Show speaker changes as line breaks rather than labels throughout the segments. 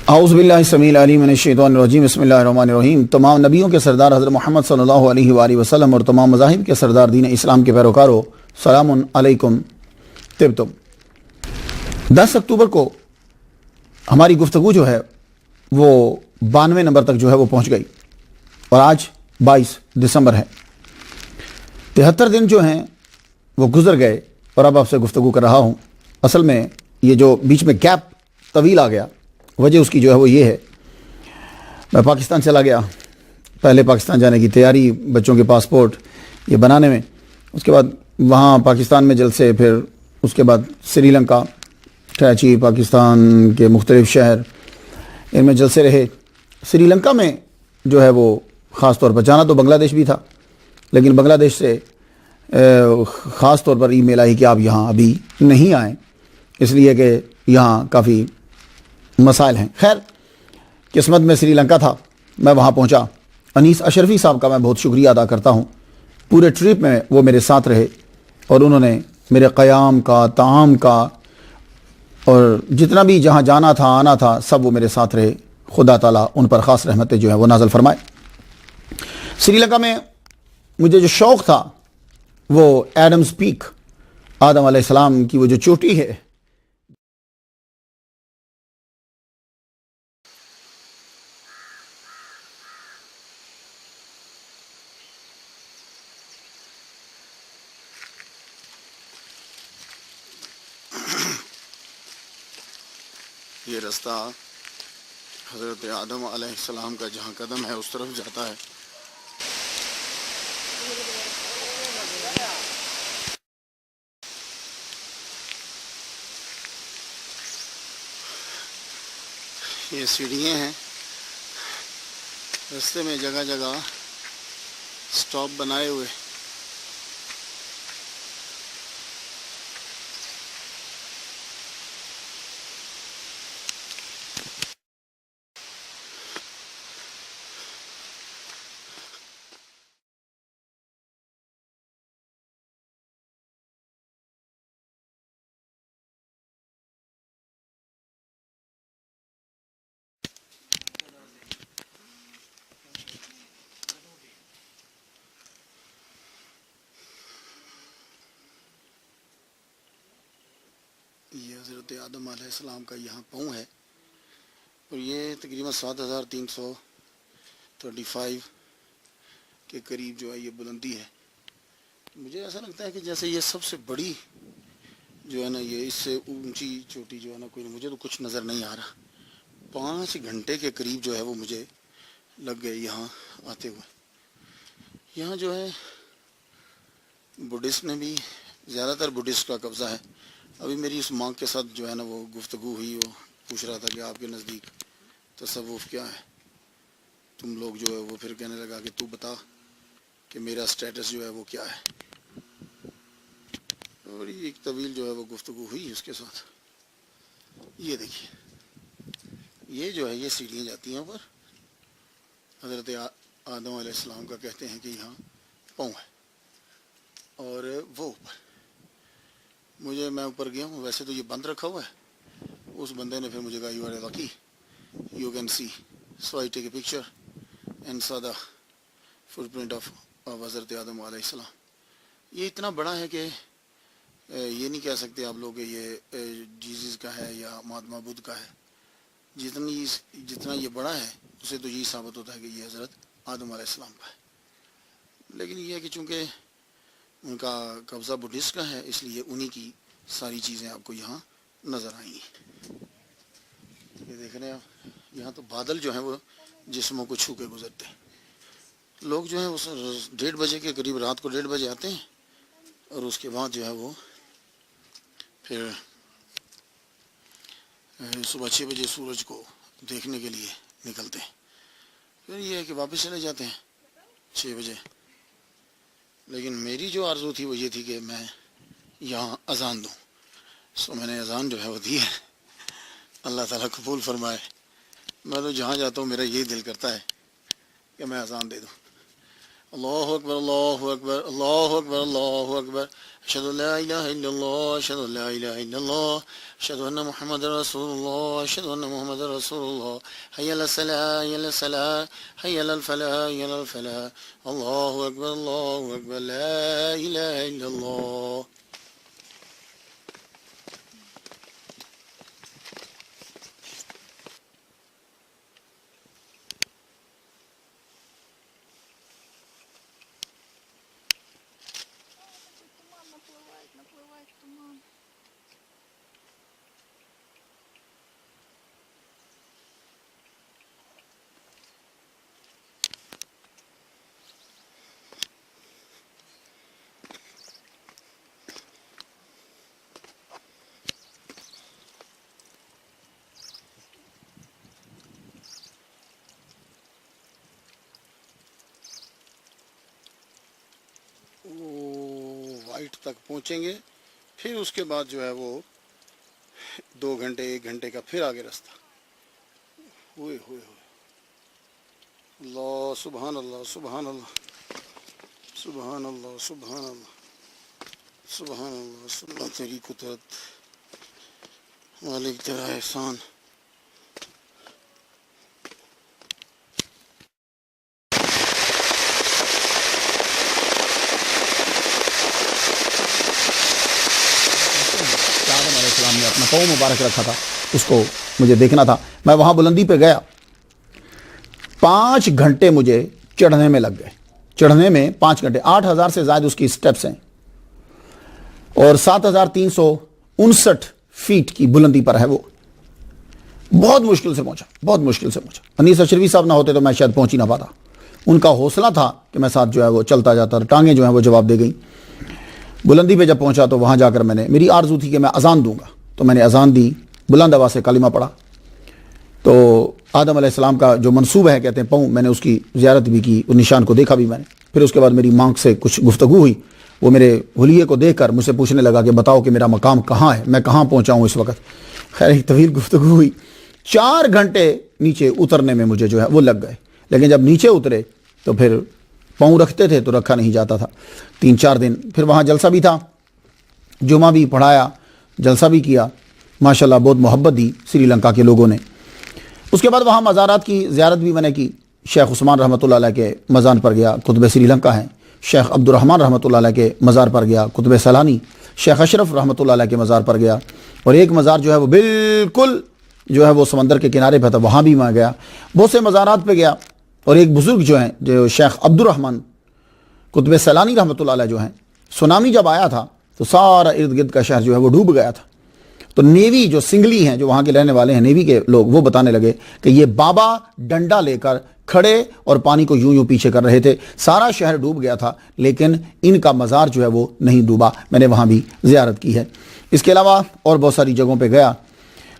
اعوذ باللہ السمیع العلیم من الشیطان الرجیم بسم اللہ الرحمن الرحیم۔ تمام نبیوں کے سردار حضرت محمد صلی اللہ علیہ وآلہ وسلم اور تمام مذاہب کے سردار دین اسلام کے پیروکاروں، سلام علیکم طبتم۔ 10 اکتوبر کو ہماری گفتگو جو ہے وہ 92 نمبر تک جو ہے وہ پہنچ گئی اور آج 22 دسمبر ہے۔ 73 دن جو ہیں وہ گزر گئے اور اب آپ سے گفتگو کر رہا ہوں۔ اصل میں یہ جو بیچ میں گیپ طویل آ گیا، وجہ اس کی جو ہے وہ یہ ہے، میں پاکستان چلا گیا، پہلے پاکستان جانے کی تیاری، بچوں کے پاسپورٹ یہ بنانے میں، اس کے بعد وہاں پاکستان میں جلسے، پھر اس کے بعد سری لنکا، کراچی، پاکستان کے مختلف شہر، ان میں جلسے رہے۔ سری لنکا میں جو ہے وہ خاص طور پر جانا تو بنگلہ دیش بھی تھا، لیکن بنگلہ دیش سے خاص طور پر ای میل آئی کہ آپ یہاں ابھی نہیں آئیں، اس لیے کہ یہاں کافی مسائل ہیں۔ خیر، قسمت میں سری لنکا تھا، میں وہاں پہنچا۔ انیس اشرفی صاحب کا میں بہت شکریہ ادا کرتا ہوں، پورے ٹرپ میں وہ میرے ساتھ رہے اور انہوں نے میرے قیام کا، طعام کا اور جتنا بھی جہاں جانا تھا آنا تھا سب وہ میرے ساتھ رہے۔ خدا تعالیٰ ان پر خاص رحمتیں جو ہیں وہ نازل فرمائے۔ سری لنکا میں مجھے جو شوق تھا وہ ایڈمز پیک، آدم علیہ السلام کی وہ جو چوٹی ہے،
یہ رستہ حضرت آدم علیہ السلام کا جہاں قدم ہے اس طرف جاتا ہے۔ یہ سیڑھیاں ہیں، رستے میں جگہ جگہ سٹاپ بنائے ہوئے۔ یہ حضرت آدم علیہ السلام کا یہاں پاؤں ہے اور یہ تقریباً 7335 کے قریب جو ہے یہ بلندی ہے۔ مجھے ایسا لگتا ہے کہ جیسے یہ سب سے بڑی جو ہے نا، یہ اس سے اونچی چوٹی جو ہے نا کوئی، مجھے تو کچھ نظر نہیں آ رہا۔ 5 گھنٹے کے قریب جو ہے وہ مجھے لگ گئے یہاں آتے ہوئے۔ یہاں جو ہے بدھسٹ نے بھی، زیادہ تر بدھسٹ کا قبضہ ہے۔ ابھی میری اس ماں کے ساتھ جو ہے نا وہ گفتگو ہوئی، وہ پوچھ رہا تھا کہ آپ کے نزدیک تصوف کیا ہے، تم لوگ جو ہے وہ، پھر کہنے لگا کہ تو بتا کہ میرا سٹیٹس جو ہے وہ کیا ہے، اور یہ ایک طویل جو ہے وہ گفتگو ہوئی اس کے ساتھ۔ یہ دیکھیے، یہ جو ہے یہ سیڑھیاں جاتی ہیں اوپر، حضرت آدم علیہ السلام کا کہتے ہیں کہ یہاں پاؤں ہے، اور وہ اوپر میں اوپر گیا ہوں، ویسے تو یہ بند رکھا ہوا ہے۔ اس بندے نے پھر مجھے کہا you are lucky you can see, so I take a picture and saw the fit print of حضرت آدم علیہ السلام۔ یہ اتنا بڑا ہے کہ یہ نہیں کہہ سکتے آپ لوگ کہ یہ جیزس کا ہے یا مہاتما بدھ کا ہے۔ جتنا یہ بڑا ہے اسے تو یہی ثابت ہوتا ہے کہ یہ حضرت آدم علیہ السلام کا ہے، لیکن یہ ہے کہ چونکہ ان کا قبضہ بدھسٹ کا ہے اس لیے انہی کی ساری چیزیں آپ کو یہاں نظر آئیں گی۔ یہ دیکھ رہے ہیں آپ، یہاں تو بادل جو ہیں وہ جسموں کو چھو کے گزرتے ہیں۔ لوگ جو ہیں وہ 1:30 بجے کے قریب، رات کو 1:30 بجے آتے ہیں اور اس کے بعد جو ہے وہ پھر صبح 6 بجے سورج کو دیکھنے کے لیے نکلتے ہیں، پھر یہ ہے کہ واپس چلے جاتے ہیں 6 بجے۔ لیکن میری جو آرزو تھی وہ یہ تھی کہ میں یہاں اذان دوں، سو میں نے اذان جو ہے وہ دی ہے۔ اللہ تعالیٰ قبول فرمائے۔ میں تو جہاں جاتا ہوں میرا یہی دل کرتا ہے کہ میں اذان دے دوں، اللہ اکبر اللہ اکبر اللہ اکبر اللہ اکبر اشہد ان لا الہ الا اللہ اشہد ان لا الہ الا اللہ اشہد ان محمد رسول اللہ اشہد ان محمد رسول اللہ حی علی الصلاۃ حی علی الصلاۃ حی علی الفلاح حی علی الفلاح اللہ اکبر لا الہ الا اللہ.
Наплывает туман.
وائٹ تک پہنچیں گے، پھر اس کے بعد جو ہے وہ 2 گھنٹے 1 گھنٹے کا پھر آگے رستہ. ہوئے ہوئے ہوئے اللہ سبحان اللہ سبحان اللہ سبحان اللہ سبحان اللہ سبحان اللہ سبحان تیری قدرت مالک تیرا احسان.
آدم علیہ السلام نے اپنا پاؤں مبارک رکھا تھا، اس کو مجھے دیکھنا تھا. میں وہاں بلندی پہ گیا، 5 گھنٹے مجھے چڑھنے میں لگ گئے. چڑھنے میں 5 گھنٹے، 8,000 سے زائد اس کی سٹیپس ہیں اور 7,359 فیٹ کی بلندی پر ہے وہ. بہت مشکل سے پہنچا، بہت مشکل سے پہنچا. انیس اشرفی صاحب نہ ہوتے تو میں شاید پہنچ ہی نہ پاتا. ان کا حوصلہ تھا کہ میں ساتھ جو ہے وہ چلتا جاتا، ٹانگیں جو ہیں وہ جواب دے گئیں. بلندی پہ جب پہنچا تو وہاں جا کر میری آرزو تھی کہ میں اذان دوں گا، تو میں نے اذان دی، بلند آواز سے کلمہ پڑھا. تو آدم علیہ السلام کا جو منصوب ہے کہتے ہیں پاؤں، میں نے اس کی زیارت بھی کی، اس نشان کو دیکھا بھی میں نے. پھر اس کے بعد میری ماں سے کچھ گفتگو ہوئی. وہ میرے حلیے کو دیکھ کر مجھ سے پوچھنے لگا کہ بتاؤ کہ میرا مقام کہاں ہے، میں کہاں پہنچا ہوں اس وقت. خیر ایک طویل گفتگو ہوئی. 4 گھنٹے نیچے اترنے میں مجھے جو ہے وہ لگ گئے. لیکن جب نیچے اترے تو پھر پاؤں رکھتے تھے تو رکھا نہیں جاتا تھا. 3-4 دن پھر وہاں جلسہ بھی تھا، جمعہ بھی پڑھایا، جلسہ بھی کیا. ماشاءاللہ بہت محبت دی سری لنکا کے لوگوں نے. اس کے بعد وہاں مزارات کی زیارت بھی میں نے کی. شیخ عثمان رحمۃ اللہ علیہ کے مزار پر گیا، قطب سری لنکا ہیں. شیخ عبد الرحمن رحمۃ اللہ علیہ کے مزار پر گیا، قطب سیلانی. شیخ اشرف رحمۃ اللہ علیہ کے مزار پر گیا. اور ایک مزار جو ہے وہ بالکل جو ہے وہ سمندر کے کنارے پہ تھا، وہاں بھی میں گیا. بہت سے مزارات پہ گیا. اور ایک بزرگ جو ہیں جو شیخ عبد الرحمن قطب سیلانی رحمۃ اللہ علیہ جو ہیں، سونامی جب آیا تھا تو سارا ارد گرد کا شہر جو ہے وہ ڈوب گیا تھا. تو نیوی جو سنگلی ہیں جو وہاں کے رہنے والے ہیں نیوی کے لوگ، وہ بتانے لگے کہ یہ بابا ڈنڈا لے کر کھڑے اور پانی کو یوں پیچھے کر رہے تھے. سارا شہر ڈوب گیا تھا لیکن ان کا مزار جو ہے وہ نہیں ڈوبا. میں نے وہاں بھی زیارت کی ہے. اس کے علاوہ اور بہت ساری جگہوں پہ گیا.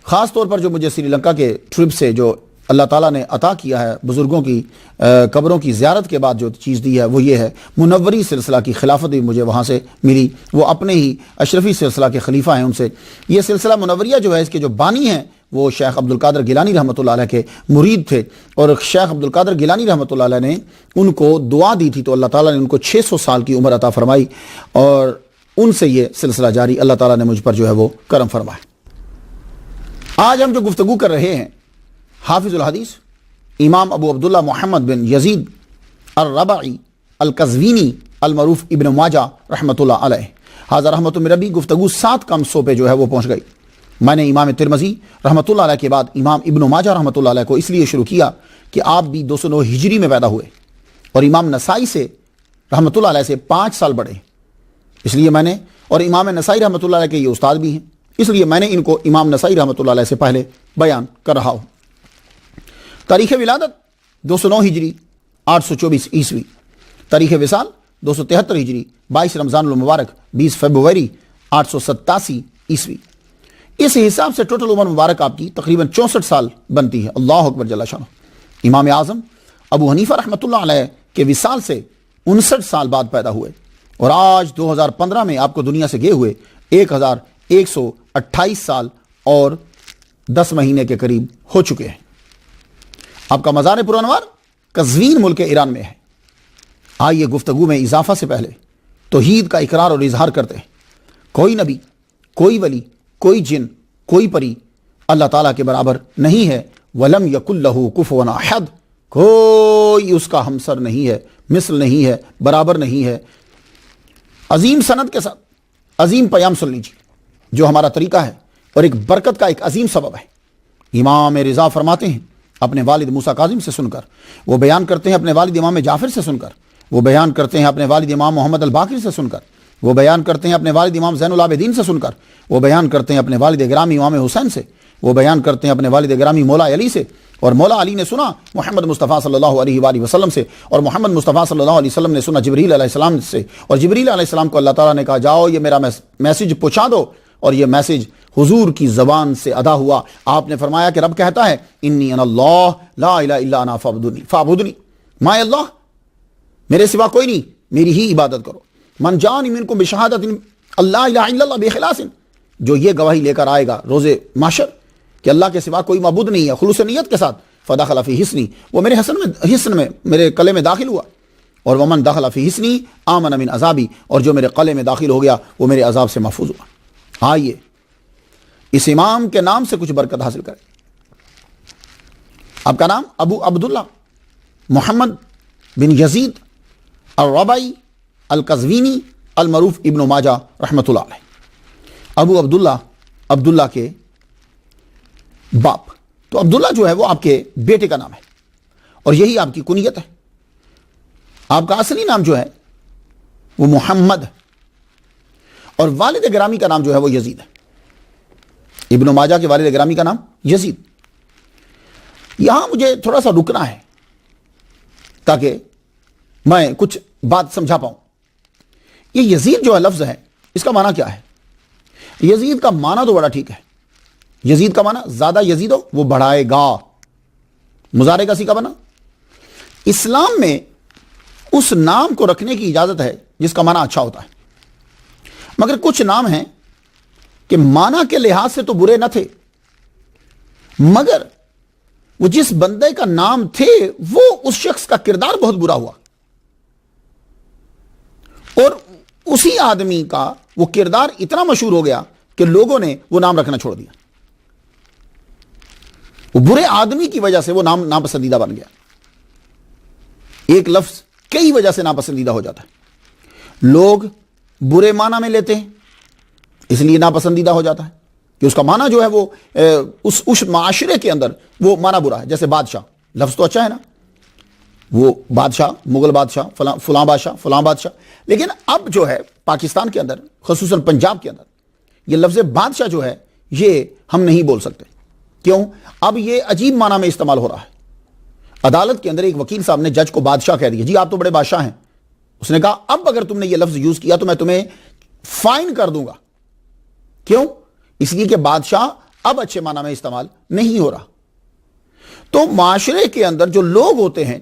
خاص طور پر جو مجھے سری لنکا کے ٹرپ سے جو اللہ تعالیٰ نے عطا کیا ہے، بزرگوں کی قبروں کی زیارت کے بعد جو چیز دی ہے وہ یہ ہے، منوری سلسلہ کی خلافت بھی مجھے وہاں سے ملی. وہ اپنے ہی اشرفی سلسلہ کے خلیفہ ہیں. ان سے یہ سلسلہ منوریہ جو ہے اس کے جو بانی ہیں وہ شیخ عبد القادر گیلانی رحمۃ اللہ علیہ کے مرید تھے. اور شیخ عبد القادر گیلانی رحمۃ اللہ علیہ نے ان کو دعا دی تھی تو اللہ تعالیٰ نے ان کو 600 سال کی عمر عطا فرمائی اور ان سے یہ سلسلہ جاری. اللہ تعالیٰ نے مجھ پر جو ہے وہ کرم فرمایا. آج ہم جو گفتگو کر رہے ہیں، حافظ الحدیث امام ابو عبداللہ محمد بن یزید الربعی القزوینی المعروف ابن ماجہ رحمۃ اللہ علیہ، حاضر رحمۃ من ربی. گفتگو 7 کم 100 پہ جو ہے وہ پہنچ گئی. میں نے امام ترمذی رحمۃ اللہ علیہ کے بعد امام ابن ماجہ رحمۃ اللہ علیہ کو اس لیے شروع کیا کہ آپ بھی 209 ہجری میں پیدا ہوئے اور امام نسائی سے رحمۃ اللہ علیہ سے 5 سال بڑے، اس لیے میں نے، اور امام نسائی رحمۃ اللہ علیہ کے یہ استاد بھی ہیں، اس لیے میں نے ان کو امام نسائی رحمۃ اللہ علیہ سے پہلے بیان کر رہا ہوں. تاریخ ولادت 209 ہجری 824 عیسوی. تاریخ وصال 273 ہجری 22 رمضان المبارک 20 فروری 887 عیسوی. اس حساب سے ٹوٹل عمر مبارک آپ کی تقریباً 64 سال بنتی ہے. اللہ اکبر جل شانہ. امام اعظم ابو حنیفہ رحمۃ اللہ علیہ کے وصال سے 59 سال بعد پیدا ہوئے اور آج 2015 میں آپ کو دنیا سے گئے ہوئے 1128 سال اور 10 مہینے کے قریب ہو چکے ہیں. آپ کا مزار پرانوار قزوین ملک ایران میں ہے. آئیے گفتگو میں اضافہ سے پہلے توحید کا اقرار اور اظہار کرتے ہیں۔ کوئی نبی، کوئی ولی، کوئی جن، کوئی پری اللہ تعالیٰ کے برابر نہیں ہے۔ وَلَمْ يَكُنْ لَهُ كُفُوًا أَحَدٌ، کوئی اس کا ہمسر نہیں ہے، مثل نہیں ہے، برابر نہیں ہے۔ عظیم سند کے ساتھ عظیم پیام سن لیجیے جو ہمارا طریقہ ہے اور ایک برکت کا ایک عظیم سبب ہے۔ امام رضا فرماتے ہیں اپنے والد موسیٰ کاظم سے سن کر، وہ بیان کرتے ہیں اپنے والد امام جعفر سے سن کر، وہ بیان کرتے ہیں اپنے والد امام محمد الباقر سے سن کر، وہ بیان کرتے ہیں اپنے والد امام زین العابدین سے سن کر، وہ بیان کرتے ہیں اپنے والد گرامی امام حسین سے، وہ بیان کرتے ہیں اپنے والد گرامی مولا علی سے، اور مولا علی نے سنا محمد مصطفیٰ صلی اللہ علیہ وآلہ وسلم سے، اور محمد مصطفیٰ صلی اللہ علیہ وسلم نے سنا جبریل علیہ السلام سے، اور جبریل علیہ السلام کو اللہ تعالیٰ نے کہا جاؤ یہ میرا میسیج پہنچا دو، اور یہ میسیج حضور کی زبان سے ادا ہوا۔ آپ نے فرمایا کہ رب کہتا ہے انی انا اللہ لا الہ الا انا فاعبدنی، میں اللہ، میرے سوا کوئی نہیں، میری ہی عبادت کرو۔ من جانی منکم بشہادت اللہ الہ الا اللہ بخلاص، جو یہ گواہی لے کر آئے گا روز محشر کہ اللہ کے سوا کوئی معبود نہیں ہے، خلوص نیت کے ساتھ، فدخل فی حصنی، وہ میرے حصن میں میرے قلعے میں داخل ہوا، اور ومن دخل فی حصنی آمن من عذابی، اور جو میرے قلعے میں داخل ہو گیا وہ میرے عذاب سے محفوظ ہوا۔ آئیے اس امام کے نام سے کچھ برکت حاصل کریں۔ آپ کا نام ابو عبداللہ محمد بن یزید الربعی القزوینی المعروف ابن ماجہ رحمۃ اللہ علیہ۔ ابو عبداللہ، عبداللہ کے باپ، تو عبداللہ جو ہے وہ آپ کے بیٹے کا نام ہے اور یہی آپ کی کنیت ہے۔ آپ کا اصلی نام جو ہے وہ محمد، اور والد گرامی کا نام جو ہے وہ یزید ہے۔ ابن ماجہ کے والد گرامی کا نام یزید۔ یہاں مجھے تھوڑا سا رکنا ہے تاکہ میں کچھ بات سمجھا پاؤں۔ یہ یزید جو ہے لفظ ہے، اس کا معنی کیا ہے؟ یزید کا معنی تو بڑا ٹھیک ہے۔ یزید کا معنی زیادہ یزید ہو، وہ بڑھائے گا، مضارع کا سیغہ بنا۔ اسلام میں اس نام کو رکھنے کی اجازت ہے جس کا معنی اچھا ہوتا ہے، مگر کچھ نام ہیں کہ معنی کے لحاظ سے تو برے نہ تھے، مگر وہ جس بندے کا نام تھے وہ اس شخص کا کردار بہت برا ہوا، اور اسی آدمی کا وہ کردار اتنا مشہور ہو گیا کہ لوگوں نے وہ نام رکھنا چھوڑ دیا۔ وہ برے آدمی کی وجہ سے وہ نام ناپسندیدہ بن گیا۔ ایک لفظ کئی وجہ سے ناپسندیدہ ہو جاتا ہے، لوگ برے معنی میں لیتے ہیں اس لیے ناپسندیدہ ہو جاتا ہے کہ اس کا معنی جو ہے وہ اس معاشرے کے اندر وہ معنی برا ہے۔ جیسے بادشاہ، لفظ تو اچھا ہے نا، وہ بادشاہ، مغل بادشاہ، فلاں بادشاہ، فلاں بادشاہ، لیکن اب جو ہے پاکستان کے اندر، خصوصاً پنجاب کے اندر، یہ لفظ بادشاہ جو ہے یہ ہم نہیں بول سکتے۔ کیوں؟ اب یہ عجیب معنی میں استعمال ہو رہا ہے۔ عدالت کے اندر ایک وکیل صاحب نے جج کو بادشاہ کہہ دیا، جی آپ تو بڑے بادشاہ ہیں۔ اس نے کہا اب اگر تم نے یہ لفظ یوز کیا تو میں تمہیں فائن کر دوں گا۔ کیوں؟ اس لیے کہ بادشاہ اب اچھے معنی میں استعمال نہیں ہو رہا۔ تو معاشرے کے اندر جو لوگ ہوتے ہیں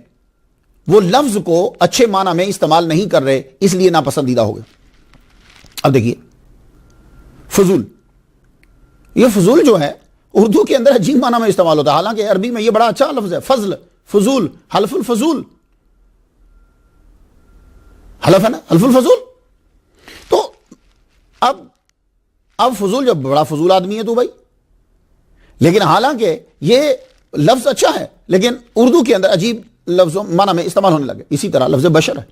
وہ لفظ کو اچھے معنی میں استعمال نہیں کر رہے، اس لیے ناپسندیدہ ہو گئے۔ اب دیکھیے فضول، یہ فضول جو ہے اردو کے اندر عجیب معنی میں استعمال ہوتا ہے، حالانکہ عربی میں یہ بڑا اچھا لفظ ہے، فضل، فضول، حلف الفضول، حلف ہے نا، حلف الفضول۔ تو اب فضول جو بڑا فضول آدمی ہے تو بھائی، لیکن حالانکہ یہ لفظ اچھا ہے لیکن اردو کے اندر عجیب لفظ معنی میں استعمال ہونے لگے۔ اسی طرح لفظ بشر ہے،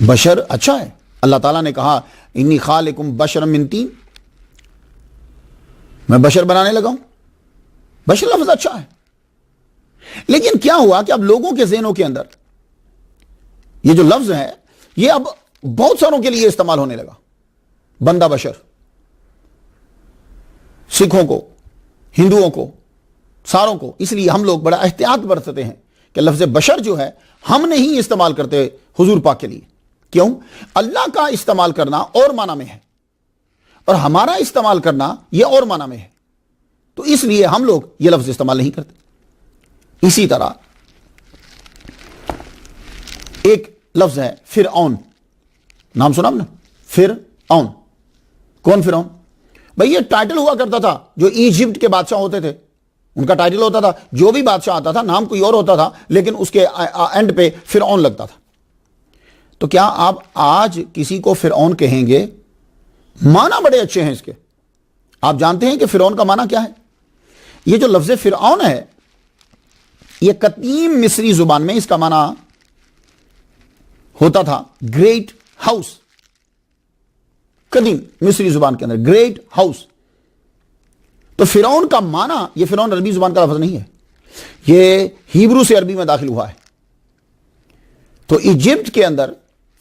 بشر اچھا ہے۔ اللہ تعالیٰ نے کہا انی خالقکم بشرا من طین، میں بشر بنانے لگا ہوں، بشر لفظ اچھا ہے۔ لیکن کیا ہوا کہ اب لوگوں کے ذہنوں کے اندر یہ جو لفظ ہے یہ اب بہت ساروں کے لیے استعمال ہونے لگا، بندہ بشر، سکھوں کو، ہندوؤں کو، ساروں کو۔ اس لیے ہم لوگ بڑا احتیاط برتتے ہیں کہ لفظ بشر جو ہے ہم نہیں استعمال کرتے حضور پاک کے لیے۔ کیوں؟ اللہ کا استعمال کرنا اور معنی میں ہے اور ہمارا استعمال کرنا یہ اور معنی میں ہے، تو اس لیے ہم لوگ یہ لفظ استعمال نہیں کرتے۔ اسی طرح ایک لفظ ہے فرعون، نام سنا آپ نے؟ فرعون، کون فرعون؟ بھئی یہ ٹائٹل ہوا کرتا تھا جو ایجپٹ کے بادشاہ ہوتے تھے ان کا ٹائٹل ہوتا تھا، جو بھی بادشاہ آتا تھا نام کوئی اور ہوتا تھا، لیکن اس کے اینڈ پہ فرعون لگتا تھا۔ تو کیا آپ آج کسی کو فرعون کہیں گے؟ معنی بڑے اچھے ہیں اس کے۔ آپ جانتے ہیں کہ فرعون کا معنی کیا ہے؟ یہ جو لفظ فرعون ہے، یہ قدیم مصری زبان میں اس کا معنی ہوتا تھا گریٹ ہاؤس۔ قدیم مصری زبان کے اندر گریٹ ہاؤس۔ تو فرعون کا معنی، یہ فرعون عربی زبان کا لفظ نہیں ہے، یہ ہیبرو سے عربی میں داخل ہوا ہے۔ تو ایجپٹ کے اندر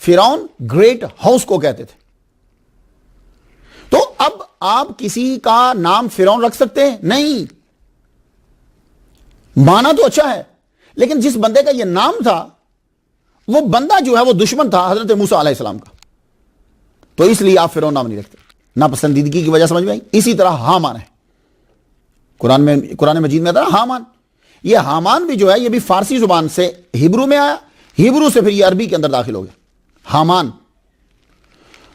فرعون گریٹ ہاؤس کو کہتے تھے۔ تو اب آپ کسی کا نام فرعون رکھ سکتے ہیں؟ نہیں۔ معنی تو اچھا ہے، لیکن جس بندے کا یہ نام تھا وہ بندہ جو ہے وہ دشمن تھا حضرت موسیٰ علیہ السلام کا، تو اس لیے آپ فرعون نام نہیں رکھتے، ناپسندیدگی کی وجہ، سمجھ میں آئی؟ اسی طرح حامان ہے، قرآن مجید میں آتا ہے حامان۔ یہ حامان بھی جو ہے یہ بھی فارسی زبان سے ہیبرو میں آیا، ہیبرو سے پھر یہ عربی کے اندر داخل ہو گیا حامان۔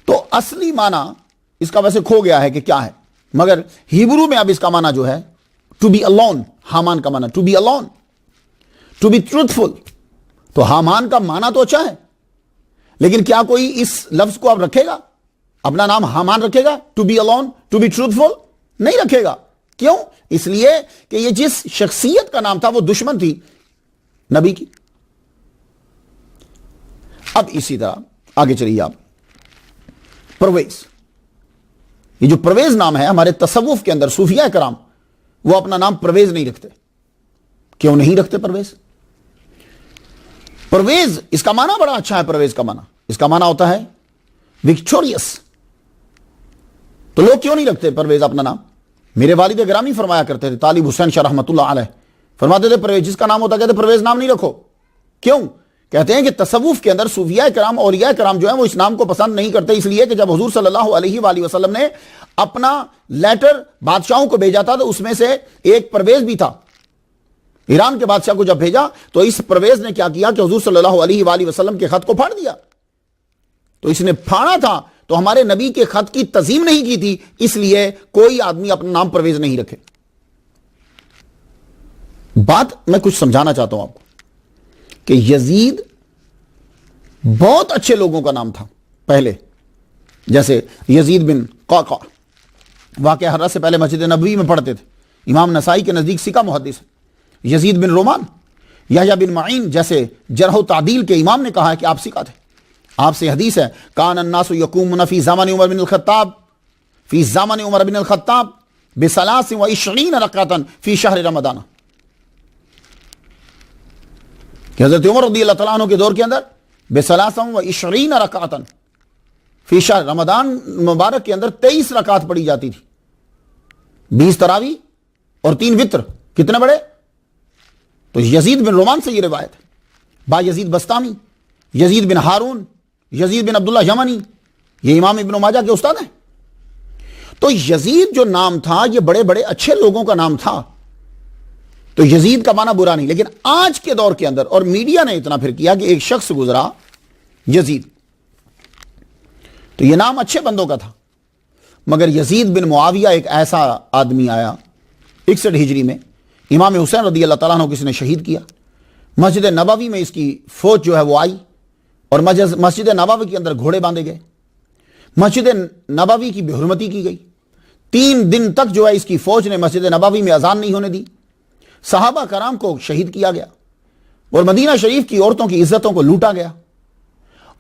تو اصلی معنی اس کا ویسے کھو گیا ہے کہ کیا ہے، مگر ہیبرو میں اب اس کا معنی جو ہے ٹو بی alone، حامان کا معنی to be alone، to be truthful۔ تو حامان کا معنی تو اچھا ہے، لیکن کیا کوئی اس لفظ کو اب رکھے گا، اپنا نام حامان رکھے گا؟ To be alone، to be truthful نہیں رکھے گا۔ کیوں؟ اس لیے کہ یہ جس شخصیت کا نام تھا وہ دشمن تھی نبی کی۔ اب اسی طرح آگے چلیے آپ، پرویز، یہ جو پرویز نام ہے ہمارے تصوف کے اندر صوفیاء کرام وہ اپنا نام پرویز نہیں رکھتے۔ کیوں نہیں رکھتے پرویز؟ پرویز اس کا معنی بڑا اچھا ہے، پرویز کا معنی، اس کا معنی ہوتا ہے وکٹوریس۔ تو لوگ کیوں نہیں رکھتے پرویز اپنا نام؟ میرے والد گرامی فرمایا کرتے تھے، طالب حسین شاہ رحمۃ اللہ علیہ فرماتے تھے پرویز جس کا نام ہوتا، کہتے پرویز نام نہیں رکھو۔ کیوں؟ کہتے ہیں کہ تصوف کے اندر صوفیاء کرام، اولیاء کرام جو ہیں وہ اس نام کو پسند نہیں کرتے، اس لیے کہ جب حضور صلی اللہ علیہ وآلہ وسلم نے اپنا لیٹر بادشاہوں کو بھیجا تھا تو اس میں سے ایک پرویز بھی تھا، ایران کے بادشاہ کو جب بھیجا تو اس پرویز نے کیا کیا کہ حضور صلی اللہ علیہ وآلہ وسلم کے خط کو پھاڑ دیا۔ تو اس نے پھاڑا تھا تو ہمارے نبی کے خط کی تعظیم نہیں کی تھی، اس لیے کوئی آدمی اپنا نام پرویز نہیں رکھے۔ بات میں کچھ سمجھانا چاہتا ہوں آپ کو کہ یزید بہت اچھے لوگوں کا نام تھا پہلے، جیسے یزید بن قعقاع، واقعہ حرہ سے پہلے مسجد نبوی میں پڑھتے تھے، امام نسائی کے نزدیک ثقہ محدث ہے۔ یزید بن رومان، یحییٰ بن معین جیسے جرح و تعدیل کے امام نے کہا ہے کہ آپ ثقہ تھے۔ آپ سے حدیث ہے کان الناس یقومون فی زمان عمر بن الخطاب، فی زمان عمر بن الخطاب ب23 رکعۃ فی شہر رمضان، کہ حضرت عمر رضی اللہ تعالیٰ عنہ کے دور کے اندر ب23 رکعۃ فی شہر رمضان مبارک کے اندر 23 رکعت پڑھی جاتی تھی، 20 تراویح اور 3 وتر، کتنے بڑے؟ تو یزید بن رومان سے یہ روایت ہے۔ با یزید بستامی، یزید بن ہارون، یزید بن عبداللہ یمنی، یہ امام ابن ماجہ کے استاد ہیں۔ تو یزید جو نام تھا یہ بڑے بڑے اچھے لوگوں کا نام تھا، تو یزید کا معنی برا نہیں۔ لیکن آج کے دور کے اندر اور میڈیا نے اتنا پھر کیا کہ ایک شخص گزرا یزید، تو یہ نام اچھے بندوں کا تھا، مگر یزید بن معاویہ ایک ایسا آدمی آیا 61 ہجری میں، امام حسین رضی اللہ تعالیٰ عنہ کو کسی نے شہید کیا، مسجد نبوی میں اس کی فوج جو ہے وہ آئی اور مسجد نبوی کے اندر گھوڑے باندھے گئے، مسجد نبوی کی بے حرمتی کی گئی، 3 دن تک جو ہے اس کی فوج نے مسجد نبوی میں اذان نہیں ہونے دی، صحابہ کرام کو شہید کیا گیا اور مدینہ شریف کی عورتوں کی عزتوں کو لوٹا گیا،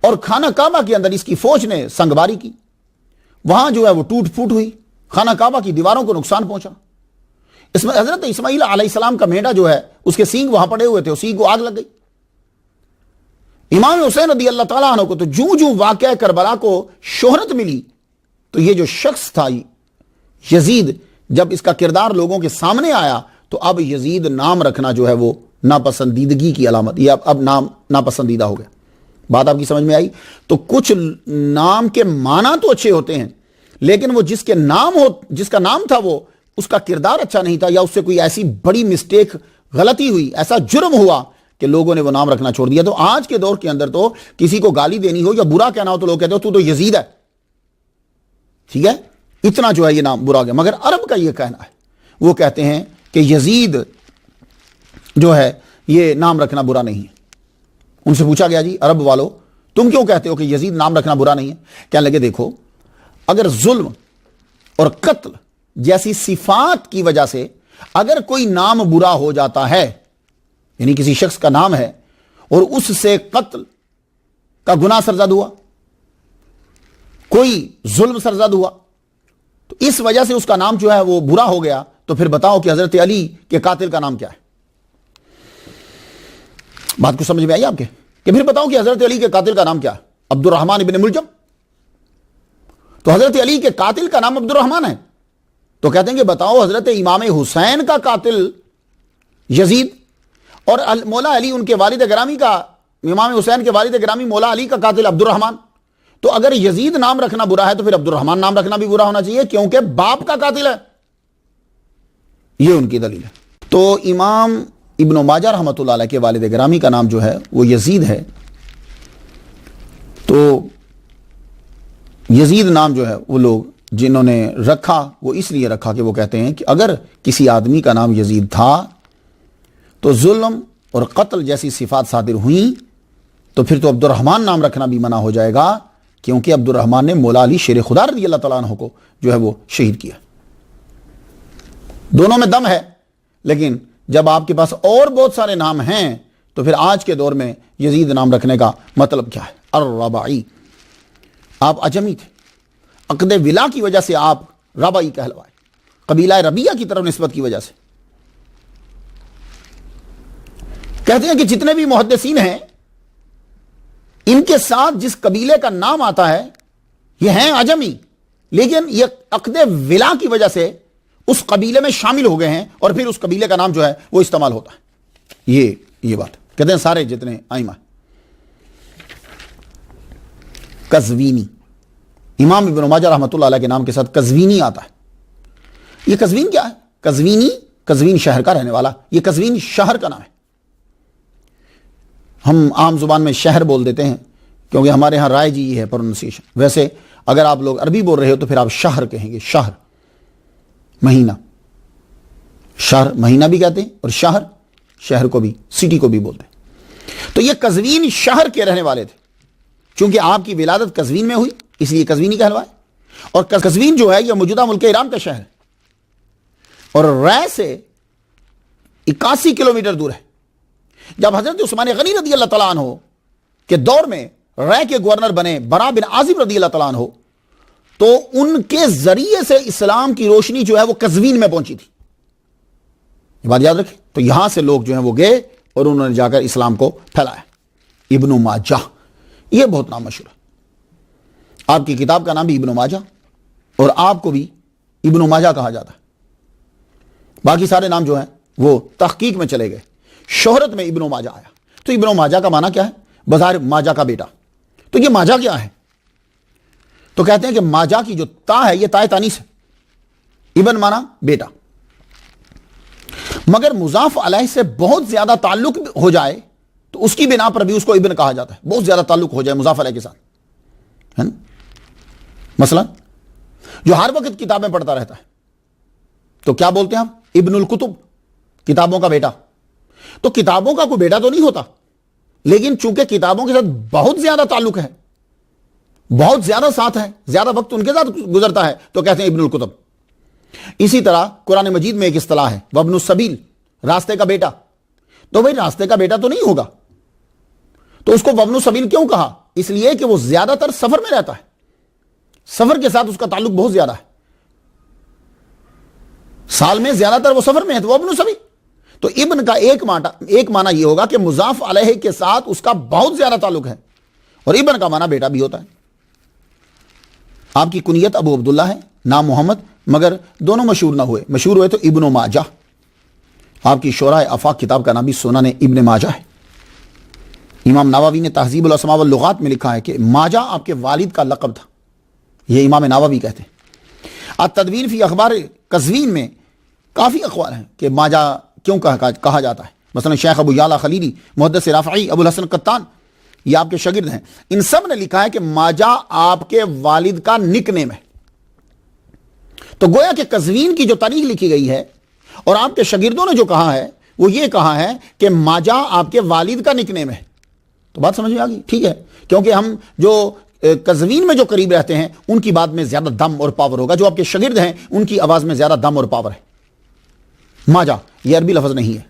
اور خانہ کعبہ کے اندر اس کی فوج نے سنگباری کی، وہاں جو ہے وہ ٹوٹ پھوٹ ہوئی، خانہ کعبہ کی دیواروں کو نقصان پہنچا۔ اس میں حضرت اسماعیل علیہ السلام کا مینڈا جو ہے اس کے سینگ وہاں پڑے ہوئے تھے، اس سینگ کو آگ لگ گئی۔ امام حسین رضی اللہ تعالیٰ عنہ کو تو جو واقعہ کربلا کو شہرت ملی، تو یہ جو شخص تھا یزید، جب اس کا کردار لوگوں کے سامنے آیا تو اب یزید نام رکھنا جو ہے وہ ناپسندیدگی کی علامت، یہ اب نام ناپسندیدہ ہو گیا۔ بات آپ کی سمجھ میں آئی؟ تو کچھ نام کے معنی تو اچھے ہوتے ہیں، لیکن وہ جس کا نام تھا وہ اس کا کردار اچھا نہیں تھا، یا اس سے کوئی ایسی بڑی مسٹیک، غلطی ہوئی، ایسا جرم ہوا کہ لوگوں نے وہ نام رکھنا چھوڑ دیا۔ تو آج کے دور کے اندر تو کسی کو گالی دینی ہو یا برا کہنا ہو تو لوگ کہتے ہو تو یزید ہے، ٹھیک ہے، اتنا جو ہے یہ نام برا گیا۔ مگر عرب کا یہ کہنا ہے، وہ کہتے ہیں کہ یزید جو ہے یہ نام رکھنا برا نہیں ہے. ان سے پوچھا گیا جی عرب والو تم کیوں کہتے ہو کہ یزید نام رکھنا برا نہیں ہے؟ کہنے لگے دیکھو اگر ظلم اور قتل جیسی صفات کی وجہ سے اگر کوئی نام برا ہو جاتا ہے، یعنی کسی شخص کا نام ہے اور اس سے قتل کا گناہ سرزد ہوا، کوئی ظلم سرزد ہوا، تو اس وجہ سے اس کا نام جو ہے وہ برا ہو گیا، تو پھر بتاؤ کہ حضرت علی کے قاتل کا نام کیا ہے؟ بات کو سمجھ میں آئی آپ کے؟ کہ پھر بتاؤ کہ حضرت علی کے قاتل کا نام کیا ہے؟ عبد الرحمن ابن ملجم. تو حضرت علی کے قاتل کا نام عبد الرحمن ہے، تو کہتے ہیں کہ بتاؤ حضرت امام حسین کا قاتل یزید اور مولا علی ان کے والد گرامی کا، امام حسین کے والد گرامی مولا علی کا قاتل عبد الرحمن. تو اگر یزید نام رکھنا برا ہے تو پھر عبد الرحمن نام رکھنا بھی برا ہونا چاہیے کیونکہ باپ کا قاتل ہے. یہ ان کی دلیل ہے. تو امام ابن ماجہ رحمۃ اللہ علیہ کے والد گرامی کا نام جو ہے وہ یزید ہے. تو یزید نام جو ہے وہ لوگ جنہوں نے رکھا وہ اس لیے رکھا کہ وہ کہتے ہیں کہ اگر کسی آدمی کا نام یزید تھا تو ظلم اور قتل جیسی صفات صادر ہوئیں تو پھر تو عبد الرحمن نام رکھنا بھی منع ہو جائے گا کیونکہ عبد الرحمن نے مولا علی شیر خدا رضی اللہ تعالیٰ عنہ کو جو ہے وہ شہید کیا. دونوں میں دم ہے، لیکن جب آپ کے پاس اور بہت سارے نام ہیں تو پھر آج کے دور میں یزید نام رکھنے کا مطلب کیا ہے؟ الرباعی. آپ اجمی تھے، عقد ولا کی وجہ سے آپ رباعی کہلوائے، قبیلہ ربیہ کی طرف نسبت کی وجہ سے. کہتے ہیں کہ جتنے بھی محدثین ہیں ان کے ساتھ جس قبیلے کا نام آتا ہے یہ ہیں عجمی، لیکن یہ عقد ولا کی وجہ سے اس قبیلے میں شامل ہو گئے ہیں اور پھر اس قبیلے کا نام جو ہے وہ استعمال ہوتا ہے. یہ بات کہتے ہیں سارے جتنے ائمہ. قزوینی، امام ابن ماجہ رحمۃ اللہ علیہ کے نام کے ساتھ قزوینی آتا ہے. یہ قزوین کیا ہے؟ قزوینی قزوین شہر کا رہنے والا، یہ قزوین شہر کا نام ہے. ہم عام زبان میں شہر بول دیتے ہیں کیونکہ ہمارے ہاں رائج یہ ہے پروننسیشن. ویسے اگر آپ لوگ عربی بول رہے ہو تو پھر آپ شہر کہیں گے. شہر مہینہ، شہر مہینہ بھی کہتے ہیں اور شہر کو بھی، سٹی کو بھی بولتے ہیں. تو یہ قزوین شہر کے رہنے والے تھے. چونکہ آپ کی ولادت قزوین میں ہوئی اس لیے قزوینی کہلوائے. اور قزوین جو ہے یہ موجودہ ملک ایران کا شہر ہے اور رے سے 81 کلومیٹر دور ہے. جب حضرت عثمان غنی رضی اللہ تعالیٰ عنہ کے دور میں رے کے گورنر بنے برا بن عازب رضی اللہ تعالیٰ عنہ، تو ان کے ذریعے سے اسلام کی روشنی جو ہے وہ قزوین میں پہنچی تھی. یہ بات یاد رکھیں. تو یہاں سے لوگ جو ہیں وہ گئے اور انہوں نے جا کر اسلام کو پھیلایا. ابن ماجہ یہ بہت نام مشہور ہے. آپ کی کتاب کا نام بھی ابن ماجہ اور آپ کو بھی ابن ماجہ کہا جاتا ہے. باقی سارے نام جو ہیں وہ تحقیق میں چلے گئے، شہرت میں ابن ماجہ آیا. تو ابن ماجہ کا معنی کیا ہے؟ بظاہر ماجہ کا بیٹا. تو یہ ماجہ کیا ہے؟ تو کہتے ہیں کہ ماجہ کی جو تا ہے یہ تائے تانیث ہے. ابن معنی بیٹا، مگر مضاف علیہ سے بہت زیادہ تعلق ہو جائے تو اس کی بنا پر بھی اس کو ابن کہا جاتا ہے. بہت زیادہ تعلق ہو جائے مضاف علیہ کے ساتھ ہے نا. مثلا جو ہر وقت کتابیں پڑھتا رہتا ہے تو کیا بولتے ہیں ہم؟ ابن الکتب، کتابوں کا بیٹا. تو کتابوں کا کوئی بیٹا تو نہیں ہوتا، لیکن چونکہ کتابوں کے ساتھ بہت زیادہ تعلق ہے، بہت زیادہ ساتھ ہے، زیادہ وقت ان کے ساتھ گزرتا ہے تو کہتے ہیں ابن الکتب. اسی طرح قرآن مجید میں ایک اصطلاح ہے وابن السبیل، راستے کا بیٹا. تو بھائی راستے کا بیٹا تو نہیں ہوگا، تو اس کو وابن السبیل کیوں کہا؟ اس لیے کہ وہ زیادہ تر سفر میں رہتا ہے، سفر کے ساتھ اس کا تعلق بہت زیادہ ہے، سال میں زیادہ تر وہ سفر میں ہے تو وابن السبیل. تو ابن کا ایک معنی یہ ہوگا کہ مضاف علیہ کے ساتھ اس کا بہت زیادہ تعلق ہے، اور ابن کا معنی بیٹا بھی ہوتا ہے. آپ کی کنیت ابو عبداللہ ہے، نام محمد، مگر دونوں مشہور نہ ہوئے. مشہور ہوئے تو ابن ماجہ. آپ کی شورائے آفاق کتاب کا نام بھی سنن ابن ماجہ ہے. امام نووی نے تہذیب الاسماء واللغات میں لکھا ہے کہ ماجہ آپ کے والد کا لقب تھا. یہ امام نووی کہتے ہیں. التدوین فی اخبار قزوین میں کافی اقوال ہیں کہ ماجہ کیوں کہا جاتا ہے. مثلا شیخ ابو یعلا خلیلی، محدث رافعی، ابو الحسن قطان، یہ آپ کے شاگرد ہیں. ان سب نے لکھا ہے کہ ماجہ آپ کے والد کا نک نیم ہے. تو گویا کہ قزوین کی جو تاریخ لکھی گئی ہے اور آپ کے شاگردوں نے جو کہا ہے وہ یہ کہا ہے کہ ماجا آپ کے والد کا نک نیم ہے. تو بات سمجھ میں آ گئی؟ ٹھیک ہے، کیونکہ ہم جو قزوین میں جو قریب رہتے ہیں ان کی بات میں زیادہ دم اور پاور ہوگا، جو آپ کے شاگرد ہیں ان کی آواز میں زیادہ دم اور پاور ہے. ماجا یہ عربی لفظ نہیں ہے.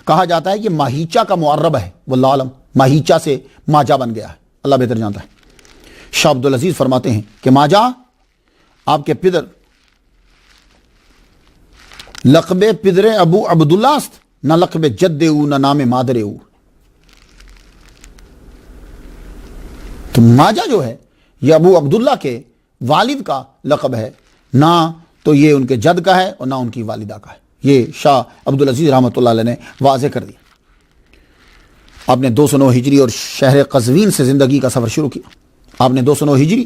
کہا جاتا ہے کہ ماہیچا کا معرب ہے، واللہ عالم، ماہیچا سے ماجا بن گیا ہے، اللہ بہتر جانتا ہے. شاہ عبدالعزیز فرماتے ہیں کہ ماجا آپ کے پدر لقب پدر ابو عبداللہ است، نہ لقب جد او نہ نام مادر او. تو ماجا جو ہے یہ ابو عبداللہ کے والد کا لقب ہے، نہ تو یہ ان کے جد کا ہے اور نہ ان کی والدہ کا ہے. یہ شاہ عبدالعزیز رحمۃ اللہ علیہ نے واضح کر دیا. آپ نے 209 ہجری اور شہر قزوین سے زندگی کا سفر شروع کیا. آپ نے 209 ہجری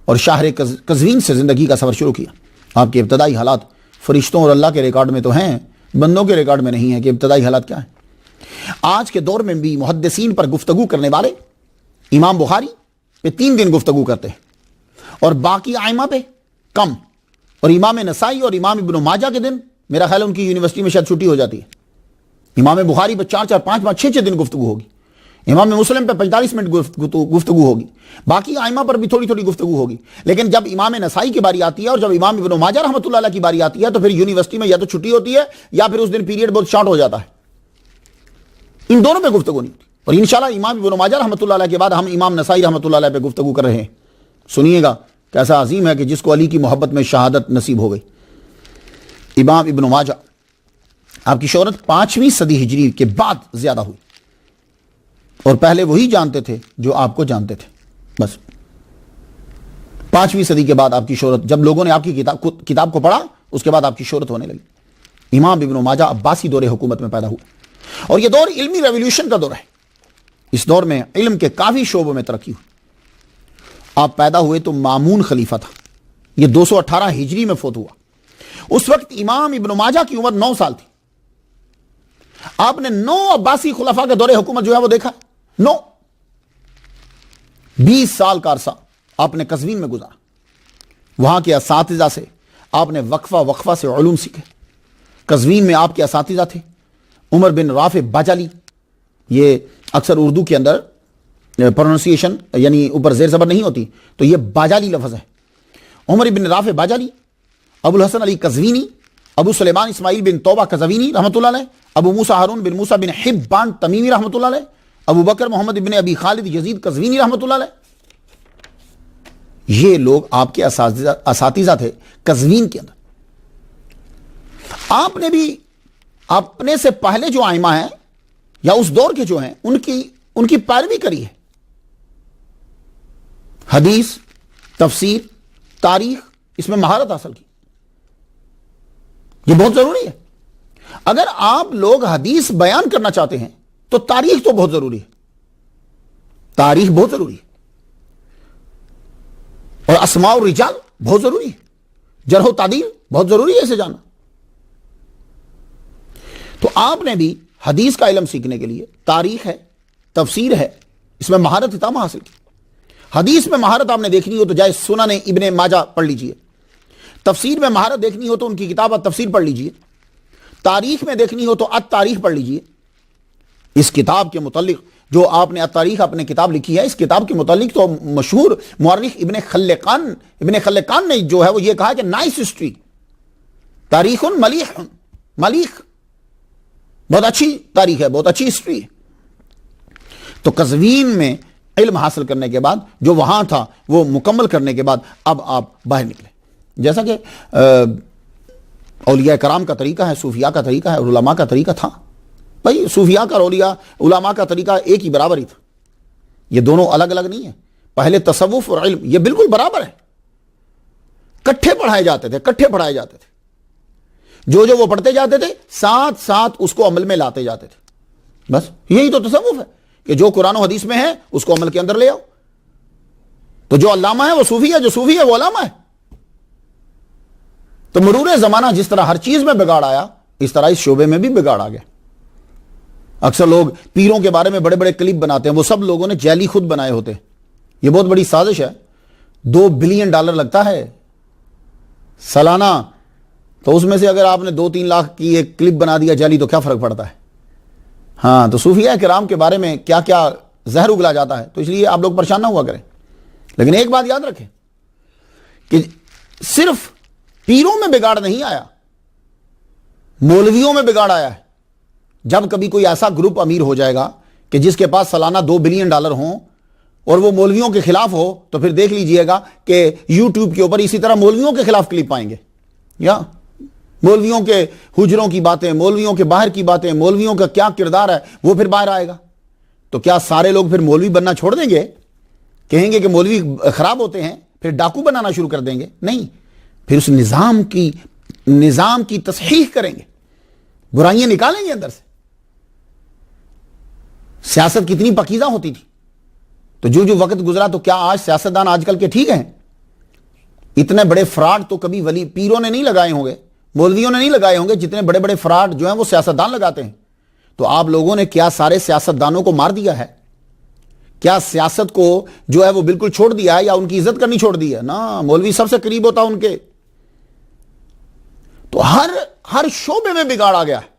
اور شہر قزوین سے زندگی کا سفر شروع کیا. آپ کے ابتدائی حالات فرشتوں اور اللہ کے ریکارڈ میں تو ہیں، بندوں کے ریکارڈ میں نہیں ہے کہ ابتدائی حالات کیا ہیں. آج کے دور میں بھی محدثین پر گفتگو کرنے والے امام بخاری پہ 3 دن گفتگو کرتے ہیں اور باقی ائمہ پہ کم، اور امام نسائی اور امام ابن ماجہ کے دن میرا خیال ان کی یونیورسٹی میں شاید چھٹی ہو جاتی ہے. امام بخاری پہ 4 5 6 دن گفتگو ہوگی. امام مسلم پہ 45 منٹ گفتگو ہوگی. باقی ائمہ پر بھی تھوڑی گفتگو ہوگی. لیکن جب امام نسائی کی باری آتی ہے اور جب امام ابن ماجہ رحمۃ اللہ علیہ کی باری آتی ہے تو پھر یونیورسٹی میں یا تو چھٹی ہوتی ہے یا پھر اس دن پیریڈ بہت شارٹ ہو جاتا ہے. ان دونوں پہ گفتگو نہیں ہوتی. اور انشاءاللہ امام ابن ماجہ رحمۃ اللہ علیہ کے بعد ہم امام نسائی رحمۃ اللہ علیہ پہ گفتگو کر رہے ہیں. سنیے گا کیسا عظیم ہے کہ جس کو علی کی محبت میں شہادت نصیب ہو گئی. امام ابن ماجہ آپ کی شہرت 5ویں صدی ہجری کے بعد زیادہ ہوئی، اور پہلے وہی جانتے تھے جو آپ کو جانتے تھے. بس 5ویں صدی کے بعد آپ کی شہرت، جب لوگوں نے آپ کی کتاب کو پڑھا اس کے بعد آپ کی شہرت ہونے لگی. امام ابن ماجہ عباسی دور حکومت میں پیدا ہوئے، اور یہ دور علمی ریولیوشن کا دور ہے. اس دور میں علم کے کافی شعبوں میں ترقی ہوئی. آپ پیدا ہوئے تو مامون خلیفہ تھا، یہ 218 ہجری میں فوت ہوا. اس وقت امام ابن ماجہ کی عمر 9 سال تھی. آپ نے 9 عباسی خلفاء کے دور حکومت جو ہے وہ دیکھا. 20 سال کا عرصہ آپ نے قزوین میں گزارا. وہاں کے اساتذہ سے آپ نے وقفہ سے علوم سیکھے. قزوین میں آپ کے اساتذہ تھے عمر بن رافع باجالی. یہ اکثر اردو کے اندر پروننسیشن یعنی اوپر زیر زبر نہیں ہوتی تو یہ باجالی لفظ ہے. عمر بن رافع باجالی، ابو الحسن علی قزوینی، ابو سلیمان اسماعیل بن توبہ قزوینی رحمۃ اللہ علیہ، ابو موسیٰ ہارون بن موسیٰ بن حبان تمیمی رحمۃ اللہ علیہ، ابو بکر محمد بن ابی خالد یزید قزوینی رحمۃ اللہ علیہ. یہ لوگ آپ کے اساتذہ تھے قزوین کے اندر. آپ نے بھی اپنے سے پہلے جو ائمہ ہیں یا اس دور کے جو ہیں ان کی پیروی کری ہے. حدیث، تفسیر، تاریخ، اس میں مہارت حاصل کی. یہ بہت ضروری ہے. اگر آپ لوگ حدیث بیان کرنا چاہتے ہیں تو تاریخ تو بہت ضروری ہے. تاریخ بہت ضروری ہے، اور اسماء الرجال بہت ضروری ہے. جرح و تعدیل بہت ضروری ہے اسے جاننا. تو آپ نے بھی حدیث کا علم سیکھنے کے لیے تاریخ ہے، تفسیر ہے، اس میں مہارت اتام حاصل کی. حدیث میں مہارت آپ نے دیکھنی ہو تو جائے سنن ابن ماجہ پڑھ لیجئے. تفسیر میں مہارت دیکھنی ہو تو ان کی کتاب تفسیر پڑھ لیجئے. تاریخ میں دیکھنی ہو تو التاریخ پڑھ لیجئے. اس کتاب کے متعلق جو آپ نے التاریخ اپنے کتاب لکھی ہے، اس کتاب کے متعلق تو مشہور مورخ ابن خلقان نے جو ہے وہ یہ کہا کہ نائس ہسٹری، تاریخ ملیح، بہت اچھی تاریخ ہے، بہت اچھی ہسٹری ہے. تو قزوین میں علم حاصل کرنے کے بعد جو وہاں تھا وہ مکمل کرنے کے بعد اب آپ باہر نکلے. جیسا کہ اولیاء کرام کا طریقہ ہے، صوفیاء کا طریقہ ہے، علماء کا طریقہ تھا. بھائی صوفیاء کا اور اولیاء علماء کا طریقہ ایک ہی برابر ہی تھا. یہ دونوں الگ الگ نہیں ہیں. پہلے تصوف اور علم یہ بالکل برابر ہے. کٹھے پڑھائے جاتے تھے. جو وہ پڑھتے جاتے تھے ساتھ ساتھ اس کو عمل میں لاتے جاتے تھے. بس یہی تو تصوف ہے کہ جو قرآن و حدیث میں ہے اس کو عمل کے اندر لے آؤ. تو جو علامہ ہے وہ صوفی ہے، جو صوفی ہے وہ علامہ ہے. تو مرور زمانہ جس طرح ہر چیز میں بگاڑ آیا اس طرح اس شعبے میں بھی بگاڑ آ گیا. اکثر لوگ پیروں کے بارے میں بڑے بڑے کلپ بناتے ہیں، وہ سب لوگوں نے جعلی خود بنائے ہوتے ہیں. یہ بہت بڑی سازش ہے. $2 بلین لگتا ہے سالانہ تو اس میں سے اگر آپ نے 2-3 لاکھ کی ایک کلپ بنا دیا جعلی تو کیا فرق پڑتا ہے؟ ہاں، تو صوفیاء کرام کے بارے میں کیا کیا زہر اگلا جاتا ہے، تو اس لیے آپ لوگ پریشان نہ ہوا کریں. لیکن ایک بات یاد رکھیں کہ صرف پیروں میں بگاڑ نہیں آیا، مولویوں میں بگاڑ آیا ہے. جب کبھی کوئی ایسا گروپ امیر ہو جائے گا کہ جس کے پاس سالانہ $2 بلین ہوں اور وہ مولویوں کے خلاف ہو، تو پھر دیکھ لیجئے گا کہ یوٹیوب کے اوپر اسی طرح مولویوں کے خلاف کلپ پائیں گے، یا مولویوں کے حجروں کی باتیں، مولویوں کے باہر کی باتیں، مولویوں کا کیا کردار ہے وہ پھر باہر آئے گا. تو کیا سارے لوگ پھر مولوی بننا چھوڑ دیں گے؟ کہیں گے کہ مولوی خراب ہوتے ہیں، پھر ڈاکو بنانا شروع کر دیں گے؟ نہیں، پھر اس نظام کی تصحیح کریں گے، برائیاں نکالیں گے اندر سے. سیاست کتنی پاکیزہ ہوتی تھی، تو جو وقت گزرا تو کیا آج سیاستدان آج کل کے ٹھیک ہیں؟ اتنے بڑے فراڈ تو کبھی ولی پیروں نے نہیں لگائے ہوں گے، مولویوں نے نہیں لگائے ہوں گے، جتنے بڑے بڑے فراڈ جو ہیں وہ سیاستدان لگاتے ہیں. تو آپ لوگوں نے کیا سارے سیاستدانوں کو مار دیا ہے؟ کیا سیاست کو جو ہے وہ بالکل چھوڑ دیا ہے، یا ان کی عزت کرنی چھوڑ دی ہے؟ نا، مولوی سب سے قریب ہوتا ان کے. تو ہر شعبے میں بگاڑ آ گیا ہے.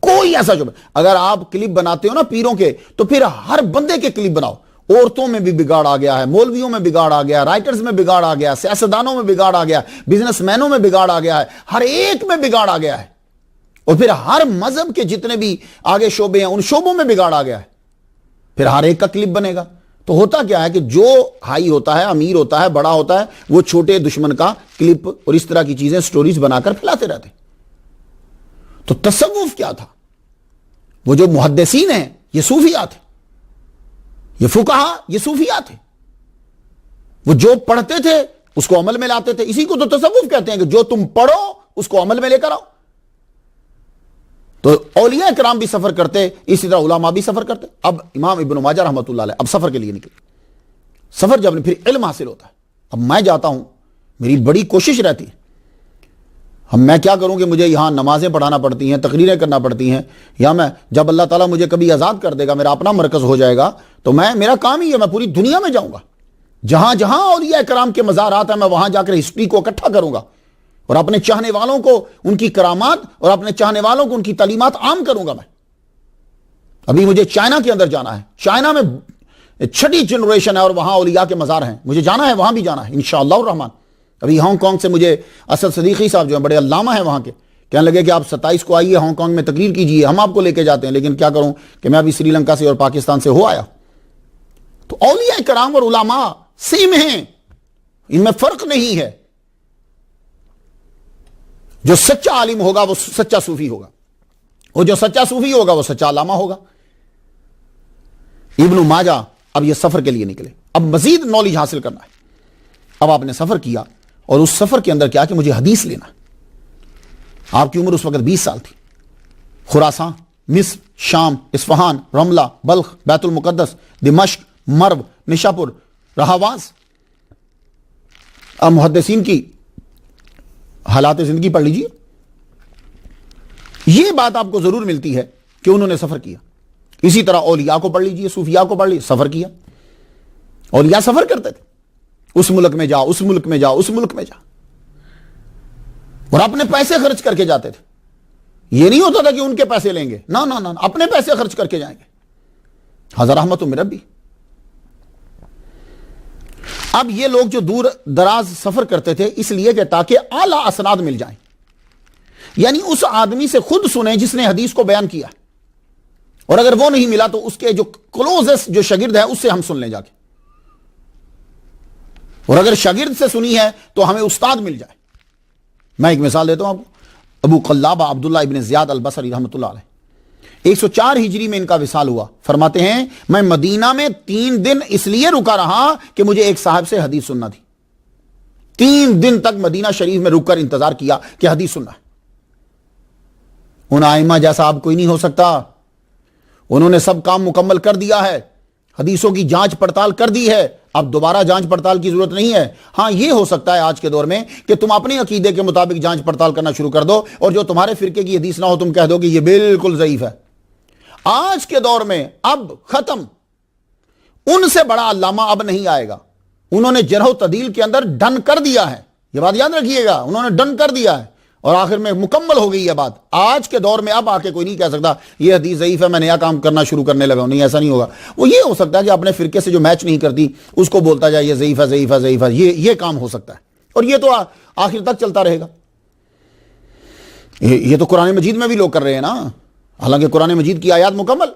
کوئی ایسا شعبہ، اگر آپ کلپ بناتے ہو نا پیروں کے، تو پھر ہر بندے کے کلپ بناؤ. عورتوں میں بھی بگاڑ آ گیا ہے، مولویوں میں بگاڑ آ گیا، رائٹرز میں بگاڑ آ گیا، سیاستدانوں میں بگاڑ آ گیا، بزنس مینوں میں بگاڑ آ گیا ہے، ہر ایک میں بگاڑ آ گیا ہے. اور پھر ہر مذہب کے جتنے بھی آگے شعبے ہیں ان شعبوں میں بگاڑ آ گیا ہے. پھر ہر ایک کا کلپ بنے گا. تو ہوتا کیا ہے کہ جو ہائی ہوتا ہے، امیر ہوتا ہے، بڑا ہوتا ہے، وہ چھوٹے دشمن کا کلپ اور اس طرح کی چیزیں سٹوریز بنا کر پھیلاتے رہتے. تو تصوف کیا تھا؟ وہ جو محدثین ہیں یہ صوفیات ہیں، یہ فقہا یہ صوفیات تھے. وہ جو پڑھتے تھے اس کو عمل میں لاتے تھے. اسی کو تو تصوف کہتے ہیں کہ جو تم پڑھو اس کو عمل میں لے کر آؤ. تو اولیاء کرام بھی سفر کرتے، اسی طرح علماء بھی سفر کرتے. اب امام ابن ماجہ رحمۃ اللہ علیہ اب سفر کے لیے نکلے. سفر جب پھر علم حاصل ہوتا ہے. اب میں جاتا ہوں، میری بڑی کوشش رہتی ہے، میں کیا کروں کہ مجھے یہاں نمازیں پڑھانا پڑتی ہیں، تقریریں کرنا پڑتی ہیں، یا میں جب اللہ تعالیٰ مجھے کبھی آزاد کر دے گا، میرا اپنا مرکز ہو جائے گا، تو میرا کام ہی ہے، میں پوری دنیا میں جاؤں گا. جہاں جہاں اولیاء کرام کے مزارات ہیں میں وہاں جا کر ہسٹری کو اکٹھا کروں گا اور اپنے چاہنے والوں کو ان کی کرامات اور اپنے چاہنے والوں کو ان کی تعلیمات عام کروں گا. میں ابھی مجھے چائنا کے اندر جانا ہے. چائنا میں 6ٹھی جنریشن ہے اور وہاں اولیاء کے مزار ہیں. مجھے جانا ہے، وہاں بھی جانا ہے انشاءاللہ الرحمن. ابھی ہانگ کانگ سے مجھے اسد صدیقی صاحب جو ہیں بڑے علامہ ہیں وہاں کے، کہنے لگے کہ آپ 27 کو آئیے ہانگ کانگ میں تقریر کیجئے، ہم آپ کو لے کے جاتے ہیں. لیکن کیا کروں کہ میں ابھی سری لنکا سے اور پاکستان سے ہو آیا. تو اولیاء کرام اور علماء سیم ہیں، ان میں فرق نہیں ہے. جو سچا عالم ہوگا وہ سچا صوفی ہوگا، اور جو سچا صوفی ہوگا وہ سچا علامہ ہوگا. ابن ماجہ اب یہ سفر کے لیے نکلے. اب مزید نالج حاصل کرنا ہے. اب آپ نے سفر کیا، اور اس سفر کے اندر کیا کہ مجھے حدیث لینا. آپ کی عمر اس وقت 20 سال تھی. خراسان، مصر، شام، اصفہان، رملہ، بلخ، بیت المقدس، دمشق، مرو، نشاپور، رہاواز. اب محدثین کی حالات زندگی پڑھ لیجیے. یہ بات آپ کو ضرور ملتی ہے کہ انہوں نے سفر کیا. اسی طرح اولیاء کو پڑھ لیجیے، صوفیاء کو پڑھ لیجیے، سفر کیا. اولیاء سفر کرتے تھے، اس ملک میں جا، اس ملک میں جا، اس ملک میں جا، اور اپنے پیسے خرچ کر کے جاتے تھے. یہ نہیں ہوتا تھا کہ ان کے پیسے لیں گے، نہ نہ نہ، اپنے پیسے خرچ کر کے جائیں گے. حضرت رحمت من ربی. اب یہ لوگ جو دور دراز سفر کرتے تھے اس لیے کہ تاکہ اعلیٰ اسناد مل جائیں، یعنی اس آدمی سے خود سنیں جس نے حدیث کو بیان کیا، اور اگر وہ نہیں ملا تو اس کے جو کلوزسٹ جو شاگرد ہے اس سے ہم سن لیں جا کے، اور اگر شاگرد سے سنی ہے تو ہمیں استاد مل جائے. میں ایک مثال دیتا ہوں آپ کو. ابو قلابہ عبداللہ ابن زیاد البصری رحمۃ اللہ علیہ، 104 ہجری میں ان کا وصال ہوا. فرماتے ہیں میں مدینہ میں 3 دن اس لیے رکا رہا کہ مجھے ایک صاحب سے حدیث سننا تھی. 3 دن تک مدینہ شریف میں رک کر انتظار کیا کہ حدیث سننا ہے. ان ائمہ جیسا اب کوئی نہیں ہو سکتا. انہوں نے سب کام مکمل کر دیا ہے، حدیثوں کی جانچ پڑتال کر دی ہے. اب دوبارہ جانچ پڑتال کی ضرورت نہیں ہے. ہاں یہ ہو سکتا ہے آج کے دور میں کہ تم اپنے عقیدے کے مطابق جانچ پڑتال کرنا شروع کر دو، اور جو تمہارے فرقے کی حدیث نہ ہو تم کہہ دو کہ یہ بالکل ضعیف ہے. آج کے دور میں اب ختم. ان سے بڑا علامہ اب نہیں آئے گا. انہوں نے جرح و تعدیل کے اندر ڈن کر دیا ہے. یہ بات یاد رکھیے گا، انہوں نے ڈن کر دیا ہے اور آخر میں مکمل ہو گئی یہ بات. آج کے دور میں اب آ کے کوئی نہیں کہہ سکتا یہ حدیث ضعیف ہے میں نیا کام کرنا شروع کرنے لگا ہوں. نہیں، ایسا نہیں ہوگا. وہ یہ ہو سکتا ہے کہ اپنے فرقے سے جو میچ نہیں کرتی اس کو بولتا جائے یہ ضعیف ہے ضعیف ہے ضعیف ہے، یہ کام ہو سکتا ہے، اور یہ تو آخر تک چلتا رہے گا. یہ تو قرآن مجید میں بھی لوگ کر رہے ہیں نا، حالانکہ قرآن مجید کی آیات مکمل،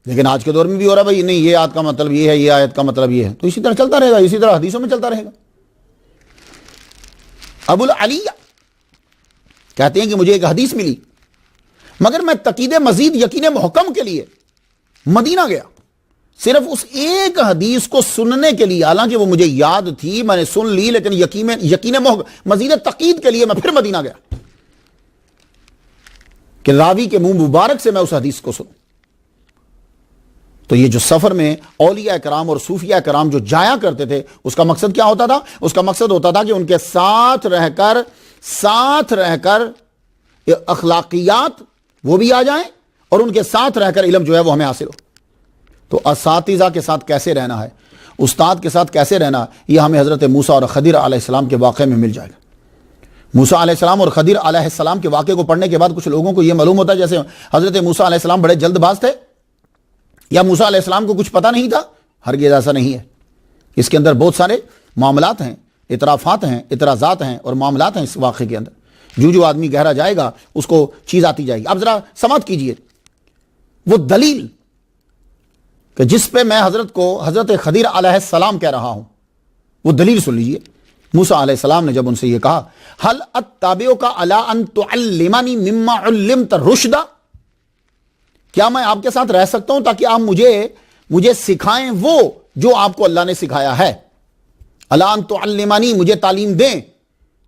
لیکن آج کے دور میں بھی ہو رہا ہے بھائی نہیں یہ آیت کا مطلب یہ ہے، یہ آیت کا مطلب یہ ہے. تو اسی طرح چلتا رہے گا، اسی طرح حدیثوں میں چلتا رہے گا. ابو العلیہ کہتے ہیں کہ مجھے ایک حدیث ملی، مگر میں تقید مزید یقین محکم کے لیے مدینہ گیا، صرف اس ایک حدیث کو سننے کے لیے. حالانکہ وہ مجھے یاد تھی، میں نے سن لی، لیکن یقین محکم مزید تقید کے لیے میں پھر مدینہ گیا کہ راوی کے منہ مبارک سے میں اس حدیث کو سنوں. تو یہ جو سفر میں اولیاء کرام اور صوفیاء کرام جو جایا کرتے تھے، اس کا مقصد کیا ہوتا تھا؟ اس کا مقصد ہوتا تھا کہ ان کے ساتھ رہ کر اخلاقیات وہ بھی آ جائیں اور ان کے ساتھ رہ کر علم جو ہے وہ ہمیں حاصل ہو. تو اساتذہ کے ساتھ کیسے رہنا ہے، استاد کے ساتھ کیسے رہنا، یہ ہمیں حضرت موسیٰ اور خضر علیہ السلام کے واقعے میں مل جائے گا. موسیٰ علیہ السلام اور خضر علیہ السلام کے واقعے کو پڑھنے کے بعد کچھ لوگوں کو یہ معلوم ہوتا ہے جیسے حضرت موسیٰ علیہ السلام بڑے جلد باز تھے یا موسیٰ علیہ السلام کو کچھ پتہ نہیں تھا. ہرگز ایسا نہیں ہے. اس کے اندر بہت سارے معاملات ہیں، اعترافات ہیں، اعتراضات ہیں اور معاملات ہیں اس واقعے کے اندر. جو آدمی گہرا جائے گا اس کو چیز آتی جائے گی. اب ذرا سماعت کیجئے وہ دلیل کہ جس پہ میں حضرت خضر علیہ السلام کہہ رہا ہوں، وہ دلیل سن لیجئے. موسیٰ علیہ السلام نے جب ان سے یہ کہا هل اتبعک علی ان تعلمنی مما علمت رشدا، کیا میں آپ کے ساتھ رہ سکتا ہوں تاکہ آپ مجھے سکھائیں وہ جو آپ کو اللہ نے سکھایا ہے. الا ان تعلمنی، مجھے تعلیم دیں.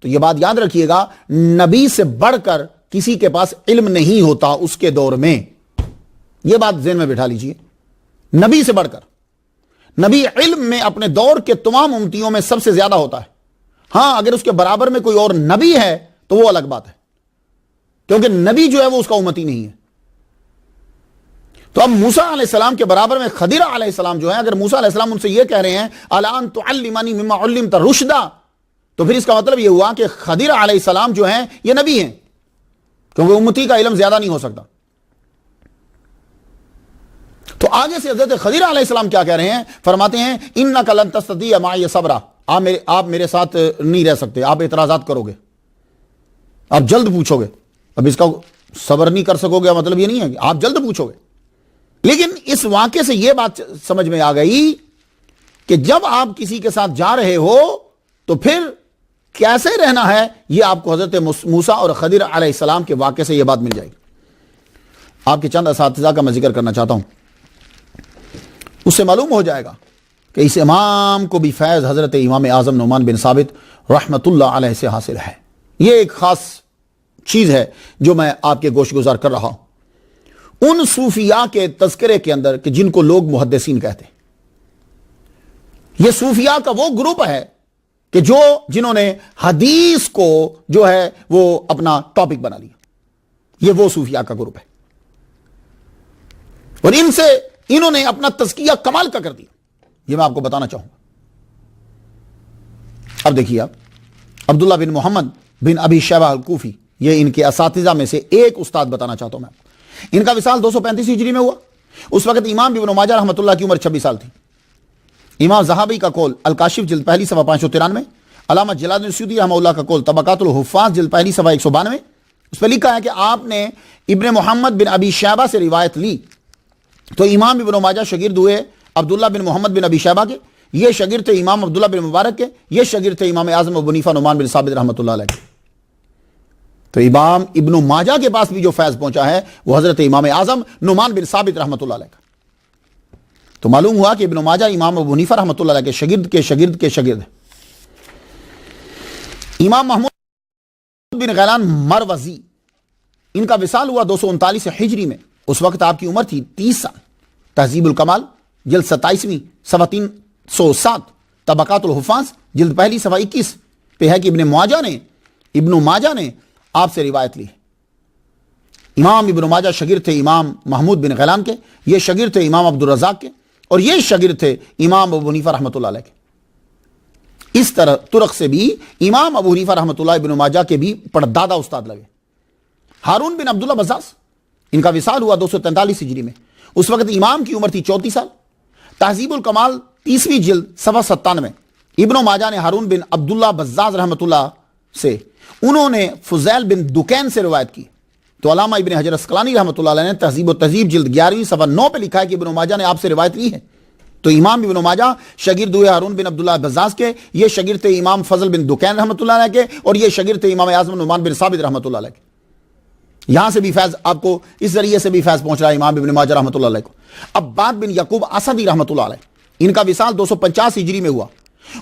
تو یہ بات یاد رکھیے گا، نبی سے بڑھ کر کسی کے پاس علم نہیں ہوتا اس کے دور میں. یہ بات ذہن میں بٹھا لیجئے، نبی سے بڑھ کر. نبی علم میں اپنے دور کے تمام امتیوں میں سب سے زیادہ ہوتا ہے. ہاں اگر اس کے برابر میں کوئی اور نبی ہے تو وہ الگ بات ہے، کیونکہ نبی جو ہے وہ اس کا امتی نہیں ہے. تو اب موسیٰ علیہ السلام کے برابر میں خضر علیہ السلام جو ہے، اگر موسیٰ علیہ السلام ان سے یہ کہہ رہے ہیں الا ان تعلمنی مما علمت رشدا، تو پھر اس کا مطلب یہ ہوا کہ خضر علیہ السلام جو ہیں یہ نبی ہیں، کیونکہ امتی کا علم زیادہ نہیں ہو سکتا. تو آگے سے حضرت خضر علیہ السلام کیا کہہ رہے ہیں؟ فرماتے ہیں انک لن تستطیع معی صبرا، آپ میرے ساتھ نہیں رہ سکتے، آپ اعتراضات کرو گے، آپ جلد پوچھو گے. اب اس کا صبر نہیں کر سکو گے مطلب یہ نہیں ہے کہ آپ جلد پوچھو گے. لیکن اس واقعے سے یہ بات سمجھ میں آ گئی کہ جب آپ کسی کے ساتھ جا رہے ہو تو پھر کیسے رہنا ہے، یہ آپ کو حضرت موسیٰ اور خضر علیہ السلام کے واقعے سے یہ بات مل جائے گی. آپ کے چند اساتذہ کا میں ذکر کرنا چاہتا ہوں، اس سے معلوم ہو جائے گا کہ اس امام کو بھی فیض حضرت امام اعظم نعمان بن ثابت رحمت اللہ علیہ سے حاصل ہے. یہ ایک خاص چیز ہے جو میں آپ کے گوش گزار کر رہا ہوں. ان صوفیاء کے تذکرے کے اندر کہ جن کو لوگ محدثین کہتے ہیں، یہ صوفیاء کا وہ گروپ ہے کہ جنہوں نے حدیث کو جو ہے وہ اپنا ٹاپک بنا لیا. یہ وہ صوفیاء کا گروپ ہے اور انہوں نے اپنا تزکیہ کمال کا کر دیا. یہ میں آپ کو بتانا چاہوں گا. اب دیکھیے، آپ عبداللہ بن محمد بن ابی شیبہ الکوفی، یہ ان کے اساتذہ میں سے ایک استاد بتانا چاہتا ہوں میں. ان کا وصال 235 ہجری میں ہوا. اس وقت امام ابن ماجہ رحمۃ اللہ کی عمر 26 سال تھی. امام زہابی کا قول الکاشف جلد پہلی صفحہ 593، علامہ جلال الدین سیوطی رحمہ اللہ کا قول طبقات الحفاظ جلد پہلی صفحہ 192، اس پہ لکھا ہے کہ آپ نے ابن محمد بن ابی شیبہ سے روایت لی. تو امام ابن ماجہ شاگرد ہوئے عبداللہ بن محمد بن ابی شیبہ کے، یہ شاگرد تھے امام عبداللہ بن مبارک کے، یہ شاگرد تھے امام اعظم ابو حنیفہ نعمان بن ثابت رحمۃ اللہ علیہ کے. تو امام ابن ماجہ کے پاس بھی جو فیض پہنچا ہے وہ حضرت امام اعظم نعمان بن ثابت رحمۃ اللہ علیہ کا. تو معلوم ہوا کہ ابن ماجہ امام ابو حنیفہ رحمۃ اللہ علیہ کے شاگرد کے شاگرد کے شاگرد ہیں. امام محمود بن غیلان مروزی، ان کا وصال ہوا 239 ہجری میں. اس وقت آپ کی عمر تھی 30 سال. تہذیب الکمال جلد 27ویں صفحہ 307، طبقات الحفاظ جلد پہلی صفحہ 21 پہ ہے کہ ابن ماجہ نے آپ سے روایت لی. امام ابن ماجہ شاگرد تھے امام محمود بن غیلان کے، یہ شاگرد تھے امام عبدالرزاق کے، اور یہ شاگرد تھے امام ابو حنیفہ رحمۃ اللہ علیہ کے. اس طرح ترک سے بھی امام ابو حنیفہ رحمۃ اللہ ابن ماجہ کے بھی پردادا استاد لگے. ہارون بن عبداللہ بزاز، ان کا وصال ہوا 243 ہجری میں. اس وقت امام کی عمر تھی 34 سال. تہذیب الکمال 30ویں جلد صفحہ 97 ابن ماجہ نے ہارون بن عبداللہ بزاز رحمۃ اللہ سے، انہوں نے فضیل بن دکین سے روایت کی. تو علامہ ابن حجر اسقلانی رحمۃ اللہ علیہ نے تہذیب و تہذیب جلد 11ویں صفحہ 9 پہ لکھا ہے کہ ابن ماجہ نے آپ سے روایت لی ہے. تو امام ابن ماجہ شاگرد ہوئے ہارون بن عبداللہ بزاز کے، یہ شاگرد تھے امام فضل بن دکین رحمۃ اللہ علیہ کے، اور یہ شاگرد تھے امام اعظم نعمان بن ثابت رحمۃ اللہ علیہ کے. یہاں سے بھی فیض آپ کو اس ذریعے سے بھی فیض پہنچ رہا ہے امام ابن ماجہ رحمۃ اللہ علیہ کو. عباد بن یعقوب اسدی رحمۃ اللہ علیہ، ان کا وصال 250 ہجری میں ہوا.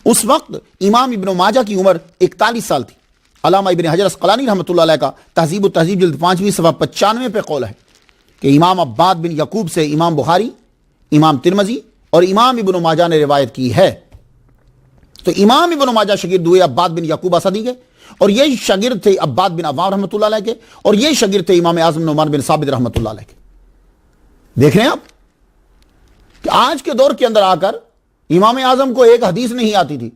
اس وقت امام ابن ماجہ کی عمر 41 سال تھی. علامہ ابن حجر اسقلانی رحمۃ اللہ علیہ کا تہذیب و تہذیب جلد 5ویں صفحہ 95 پہ قول ہے کہ امام عباد بن یعقوب سے امام بخاری، امام ترمذی اور امام ابن ماجہ نے روایت کی ہے. تو امام ابن ماجہ شاگرد ہوئے عباد بن یعقوب اسدی کے، اور یہ شاگرد تھے عباد بن عوام رحمۃ اللہ علیہ کے، اور یہ شاگرد تھے امام اعظم نعمان بن ثابت رحمۃ اللہ علیہ کے. دیکھ رہے ہیں آپ کہ آج کے دور کے اندر آ کر امام اعظم کو ایک حدیث نہیں آتی تھی.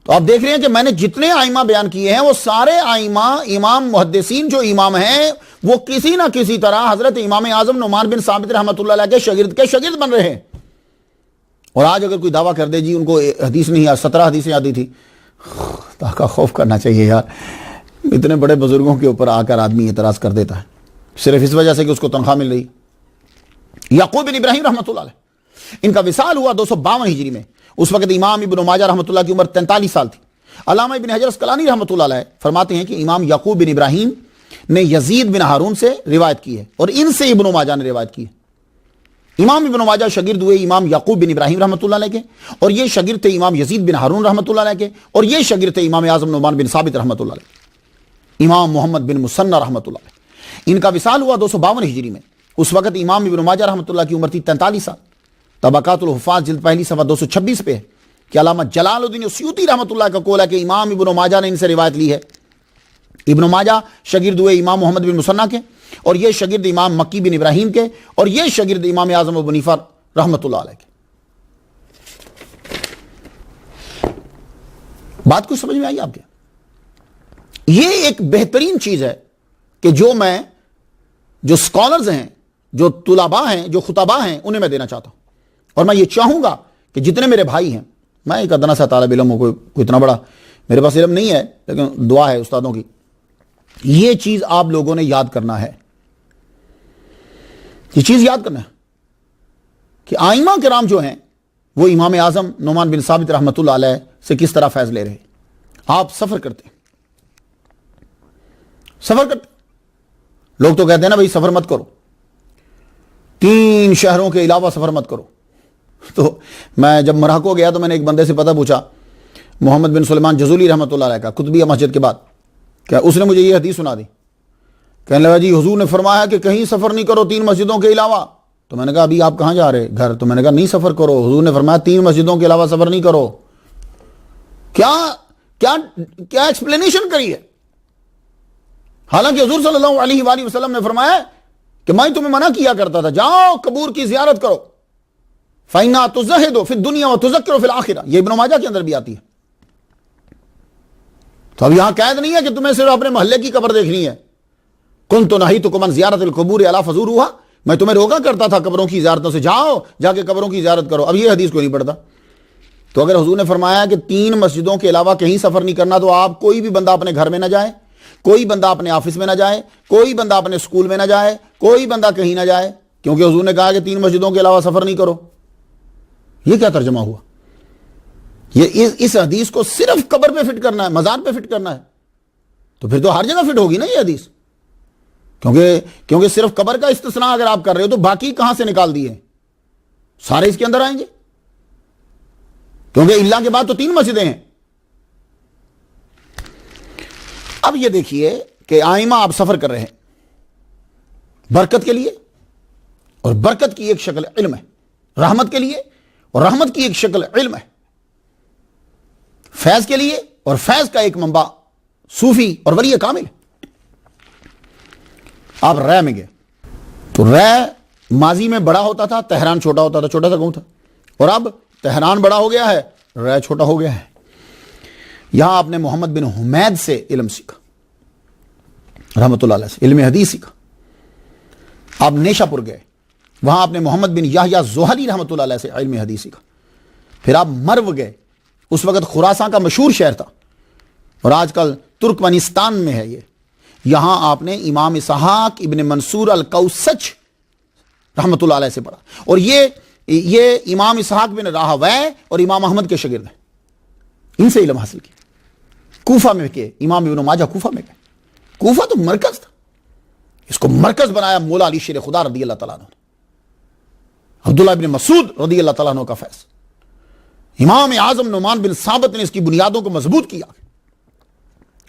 تو آپ دیکھ رہے ہیں کہ میں نے جتنے آئمہ بیان کیے ہیں وہ سارے آئمہ، امام محدثین جو امام ہیں، وہ کسی نہ کسی طرح حضرت امام اعظم نعمان بن ثابت رحمۃ اللہ علیہ کے شاگرد بن رہے ہیں. اور آج اگر کوئی دعویٰ کر دے جی ان کو حدیث نہیں، 17 حدیثیں آتی تھی، کا خوف کرنا چاہیے یار. اتنے بڑے بزرگوں کے اوپر آ کر آدمی اعتراض کر دیتا ہے صرف اس وجہ سے کہ اس کو تنخواہ مل رہی. یعقوب بن ابراہیم رحمۃ اللہ علیہ، ان کا وصال ہوا 252 ہجری میں. اس وقت امام ابن ماجہ رحمۃ اللہ کی عمر 43 سال تھی. علامہ ابن حجر اسقلانی رحمۃ اللہ علیہ فرماتے ہیں کہ امام یعقوب بن ابراہیم نے یزید بن ہارون سے روایت کی ہے، اور ان سے ابن ماجہ نے روایت کی ہے. امام ابن ماجہ شاگرد ہوئے امام یعقوب بن ابراہیم رحمۃ اللہ علیہ کے، اور یہ شاگرد تھے امام یزید بن ہارون رحمۃ اللہ علیہ کے، اور یہ شاگرد تھے امام اعظم نعمان بن ثابت رحمۃ اللہ علیہ. امام محمد بن مسنہ رحمۃ اللہ علیہ، ان کا وصال ہوا 252 ہجری میں. اس وقت امام ابن ماجہ رحمۃ اللہ کی عمر تھی 43 سال. طبقات الحفاظ جلد 1 صفحہ 226 پہ ہے کہ علامہ جلال الدین سیوطی رحمۃ اللہ کا قول ہے کہ امام ابن ماجہ نے ان سے روایت لی ہے. ابن ماجہ شاگرد ہوئے امام محمد بن مسنہ کے، اور یہ شاگرد امام مکی بن ابراہیم کے، اور یہ شاگرد امام اعظم ابو حنیفہ رحمۃ اللہ علیہ کے. بات کچھ سمجھ میں آئی آپ کے؟ یہ ایک بہترین چیز ہے کہ جو سکالرز ہیں، جو طلباء ہیں، جو خطباء ہیں، انہیں میں دینا چاہتا ہوں. اور میں یہ چاہوں گا کہ جتنے میرے بھائی ہیں، میں ایک ادنا سا طالب علم ہوں، کوئی اتنا بڑا میرے پاس علم نہیں ہے، لیکن دعا ہے استادوں کی. یہ چیز آپ لوگوں نے یاد کرنا ہے، یہ چیز یاد کرنا ہے کہ آئمہ کرام جو ہیں وہ امام اعظم نعمان بن ثابت رحمۃ اللہ علیہ سے کس طرح فیض لے رہے. آپ سفر کرتے ہیں، لوگ تو کہتے ہیں نا بھائی سفر مت کرو، 3 شہروں کے علاوہ سفر مت کرو. تو میں جب مراکو گیا تو میں نے ایک بندے سے پتہ پوچھا، محمد بن سلیمان جزولی رحمۃ اللہ علیہ کا، قطبیہ مسجد کے بعد، کہ اس نے مجھے یہ حدیث سنا دی. کہنے لگا جی حضور نے فرمایا کہ کہیں سفر نہیں کرو 3 مسجدوں کے علاوہ. تو میں نے کہا ابھی آپ کہاں جا رہے گھر؟ تو میں نے کہا نہیں سفر کرو، حضور نے فرمایا 3 مسجدوں کے علاوہ سفر نہیں کرو. کیا ایکسپلینیشن کری ہے؟ حالانکہ حضور صلی اللہ علیہ وآلہ وسلم نے فرمایا کہ میں تمہیں منع کیا کرتا تھا جاؤ قبور کی زیارت کرو، فَإِنَّا تُزَهِدُ فِي الدُّنْيَا وَتُذَكِّرُ فِي الْآخِرَةِ. یہ ابن ماجہ کے اندر بھی آتی ہے. تو اب یہاں قید نہیں ہے کہ تمہیں صرف اپنے محلے کی قبر دیکھنی ہے. كُنْتُ نَهِيتُكُمْ عَنْ زِيَارَةِ الْقُبُورِ أَلَا فَزُورُوهَا، میں تمہیں روکا کرتا تھا قبروں کی زیارتوں سے، جاؤ جا کے قبروں کی زیارت کرو. اب یہ حدیث کو نہیں پڑھتا. تو اگر حضور نے فرمایا کہ 3 مسجدوں کے علاوہ کہیں سفر نہیں کرنا، تو آپ کوئی بھی بندہ اپنے گھر میں نہ جائے، کوئی بندہ اپنے آفس میں نہ جائے، کوئی بندہ اپنے سکول میں نہ جائے، کوئی بندہ کہیں نہ جائے، کیونکہ حضور نے کہا کہ 3 مسجدوں کے علاوہ سفر نہیں کرو. یہ کیا ترجمہ ہوا؟ یہ اس حدیث کو صرف قبر پہ فٹ کرنا ہے، مزار پہ فٹ کرنا ہے، تو پھر تو ہر جگہ فٹ ہوگی نا یہ حدیث. کیونکہ صرف قبر کا استثناء اگر آپ کر رہے ہو تو باقی کہاں سے نکال دیے؟ سارے اس کے اندر آئیں گے، کیونکہ اللہ کے بعد تو 3 مسجدیں ہیں. اب یہ دیکھیے کہ آئمہ آپ سفر کر رہے ہیں برکت کے لیے، اور برکت کی ایک شکل علم ہے، رحمت کے لیے، اور رحمت کی ایک شکل علم ہے، فیض کے لیے، اور فیض کا ایک منبع صوفی اور ولی کامل ہے. آپ رے میں گئے تو رے ماضی میں بڑا ہوتا تھا، تہران چھوٹا ہوتا تھا، چھوٹا سا گاؤں تھا، اور اب تہران بڑا ہو گیا ہے، رے چھوٹا ہو گیا ہے. یہاں آپ نے محمد بن حمید سے علم سیکھا رحمۃ اللہ علیہ سے، علم حدیث سیکھا۔ آپ نیشا پور گئے، وہاں آپ نے محمد بن یحییٰ زحلی رحمۃ اللہ علیہ سے علم حدیث سیکھا۔ پھر آپ مرو گئے، اس وقت خراسان کا مشہور شہر تھا اور آج کل ترکمانستان میں ہے یہ، یہاں آپ نے امام اسحاق ابن منصور الکوسج رحمۃ اللہ علیہ سے پڑھا، اور یہ امام اسحاق بن راہوے اور امام احمد کے شاگرد ہیں، ان سے علم حاصل کیا۔ کوفہ میں کے امام ابن ماجہ کوفہ میں گئے، کوفہ تو مرکز تھا، اس کو مرکز بنایا مولا علی شیر خدا رضی اللہ تعالیٰ عنہ نے، عبداللہ ابن مسعود رضی اللہ تعالیٰ عنہ کا فیض، امام اعظم نعمان بن ثابت نے اس کی بنیادوں کو مضبوط کیا۔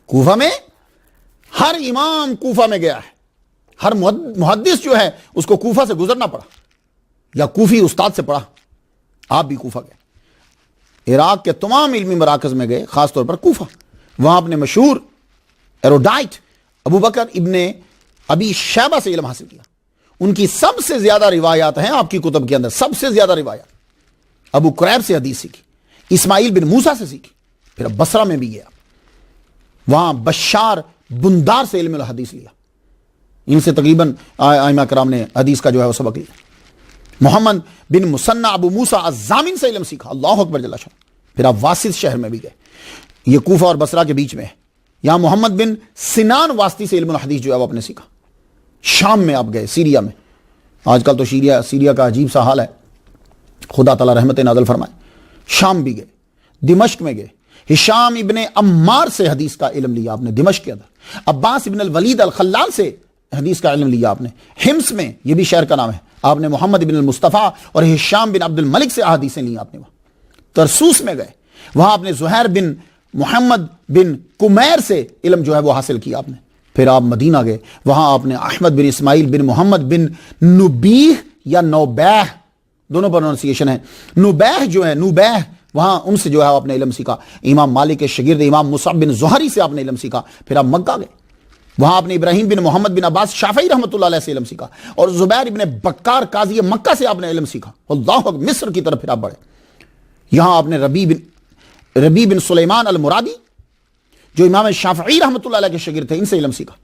کوفہ میں ہر امام کوفہ میں گیا ہے، ہر محدث جو ہے اس کو کوفہ سے گزرنا پڑا یا کوفی استاد سے پڑھا۔ آپ بھی کوفہ گئے، عراق کے تمام علمی مراکز میں گئے، خاص طور پر کوفہ، وہاں آپ نے مشہور ایروڈائٹ ابو بکر ابن ابی شیبہ سے علم حاصل کیا۔ ان کی سب سے زیادہ روایات ہیں آپ کی کتب کے اندر، سب سے زیادہ روایات ابو قریب سے حدیث سیکھی، اسماعیل بن موسیٰ سے سیکھی، پھر بصرہ میں بھی گیا، وہاں بشار بندار سے علم الحدیث لیا، ان سے تقریباً ائمہ کرام نے حدیث کا جو ہے وہ سبق لیا۔ محمد بن مثنى ابو موسیٰ الزامن سے علم سیکھا، اللہ اکبر جل شانہ۔ پھر آپ واسط شہر میں بھی گئے، یہ کوفہ اور بصرہ کے بیچ میں ہے، یہاں محمد بن سنان واسطی سے علم الحدیث جو ہے وہ آپ نے سیکھا۔ شام میں آپ گئے، سیریا میں، آج کل تو سیریا کا عجیب سا حال ہے، خدا تعالیٰ رحمت نازل فرمائے۔ شام بھی گئے، دمشق میں گئے، ہشام ابن عمار سے حدیث کا علم لیا آپ نے دمشق کے اندر، عباس ابن الولید الخلال سے حدیث کا علم لیا آپ نے، حمص میں، یہ بھی شہر کا نام ہے، آپ نے محمد بن المصطفیٰ اور ہشام بن عبد الملک سے احادیثیں لی آپ نے۔ وہاں ترسوس میں گئے، وہاں آپ نے زہیر بن محمد بن کمیر سے علم جو ہے وہ حاصل کیا آپ نے۔ پھر آپ مدینہ گئے، وہاں آپ نے احمد بن اسماعیل بن محمد بن نبیہ یا نوبیہ، دونوں پروننسیشن ہے، نوبیہ جو ہے، نوبیہ، وہاں ان سے جو ہے آپ نے علم سیکھا۔ امام مالک کے شاگرد امام مصعب بن زہری سے آپ نے علم سیکھا۔ پھر آپ مکہ گئے، وہاں آپ نے ابراہیم بن محمد بن عباس شافعی رحمۃ اللہ علیہ سے علم سیکھا، اور زبیر ابن بکار قاضی مکہ سے آپ نے علم سیکھا۔ اللہ اکبر، مصر کی طرف پھر آپ بڑھے، یہاں آپ نے ربی بن سلیمان المرادی جو امام شافعی رحمۃ اللہ علیہ کے شاگرد تھے، ان سے علم سیکھا۔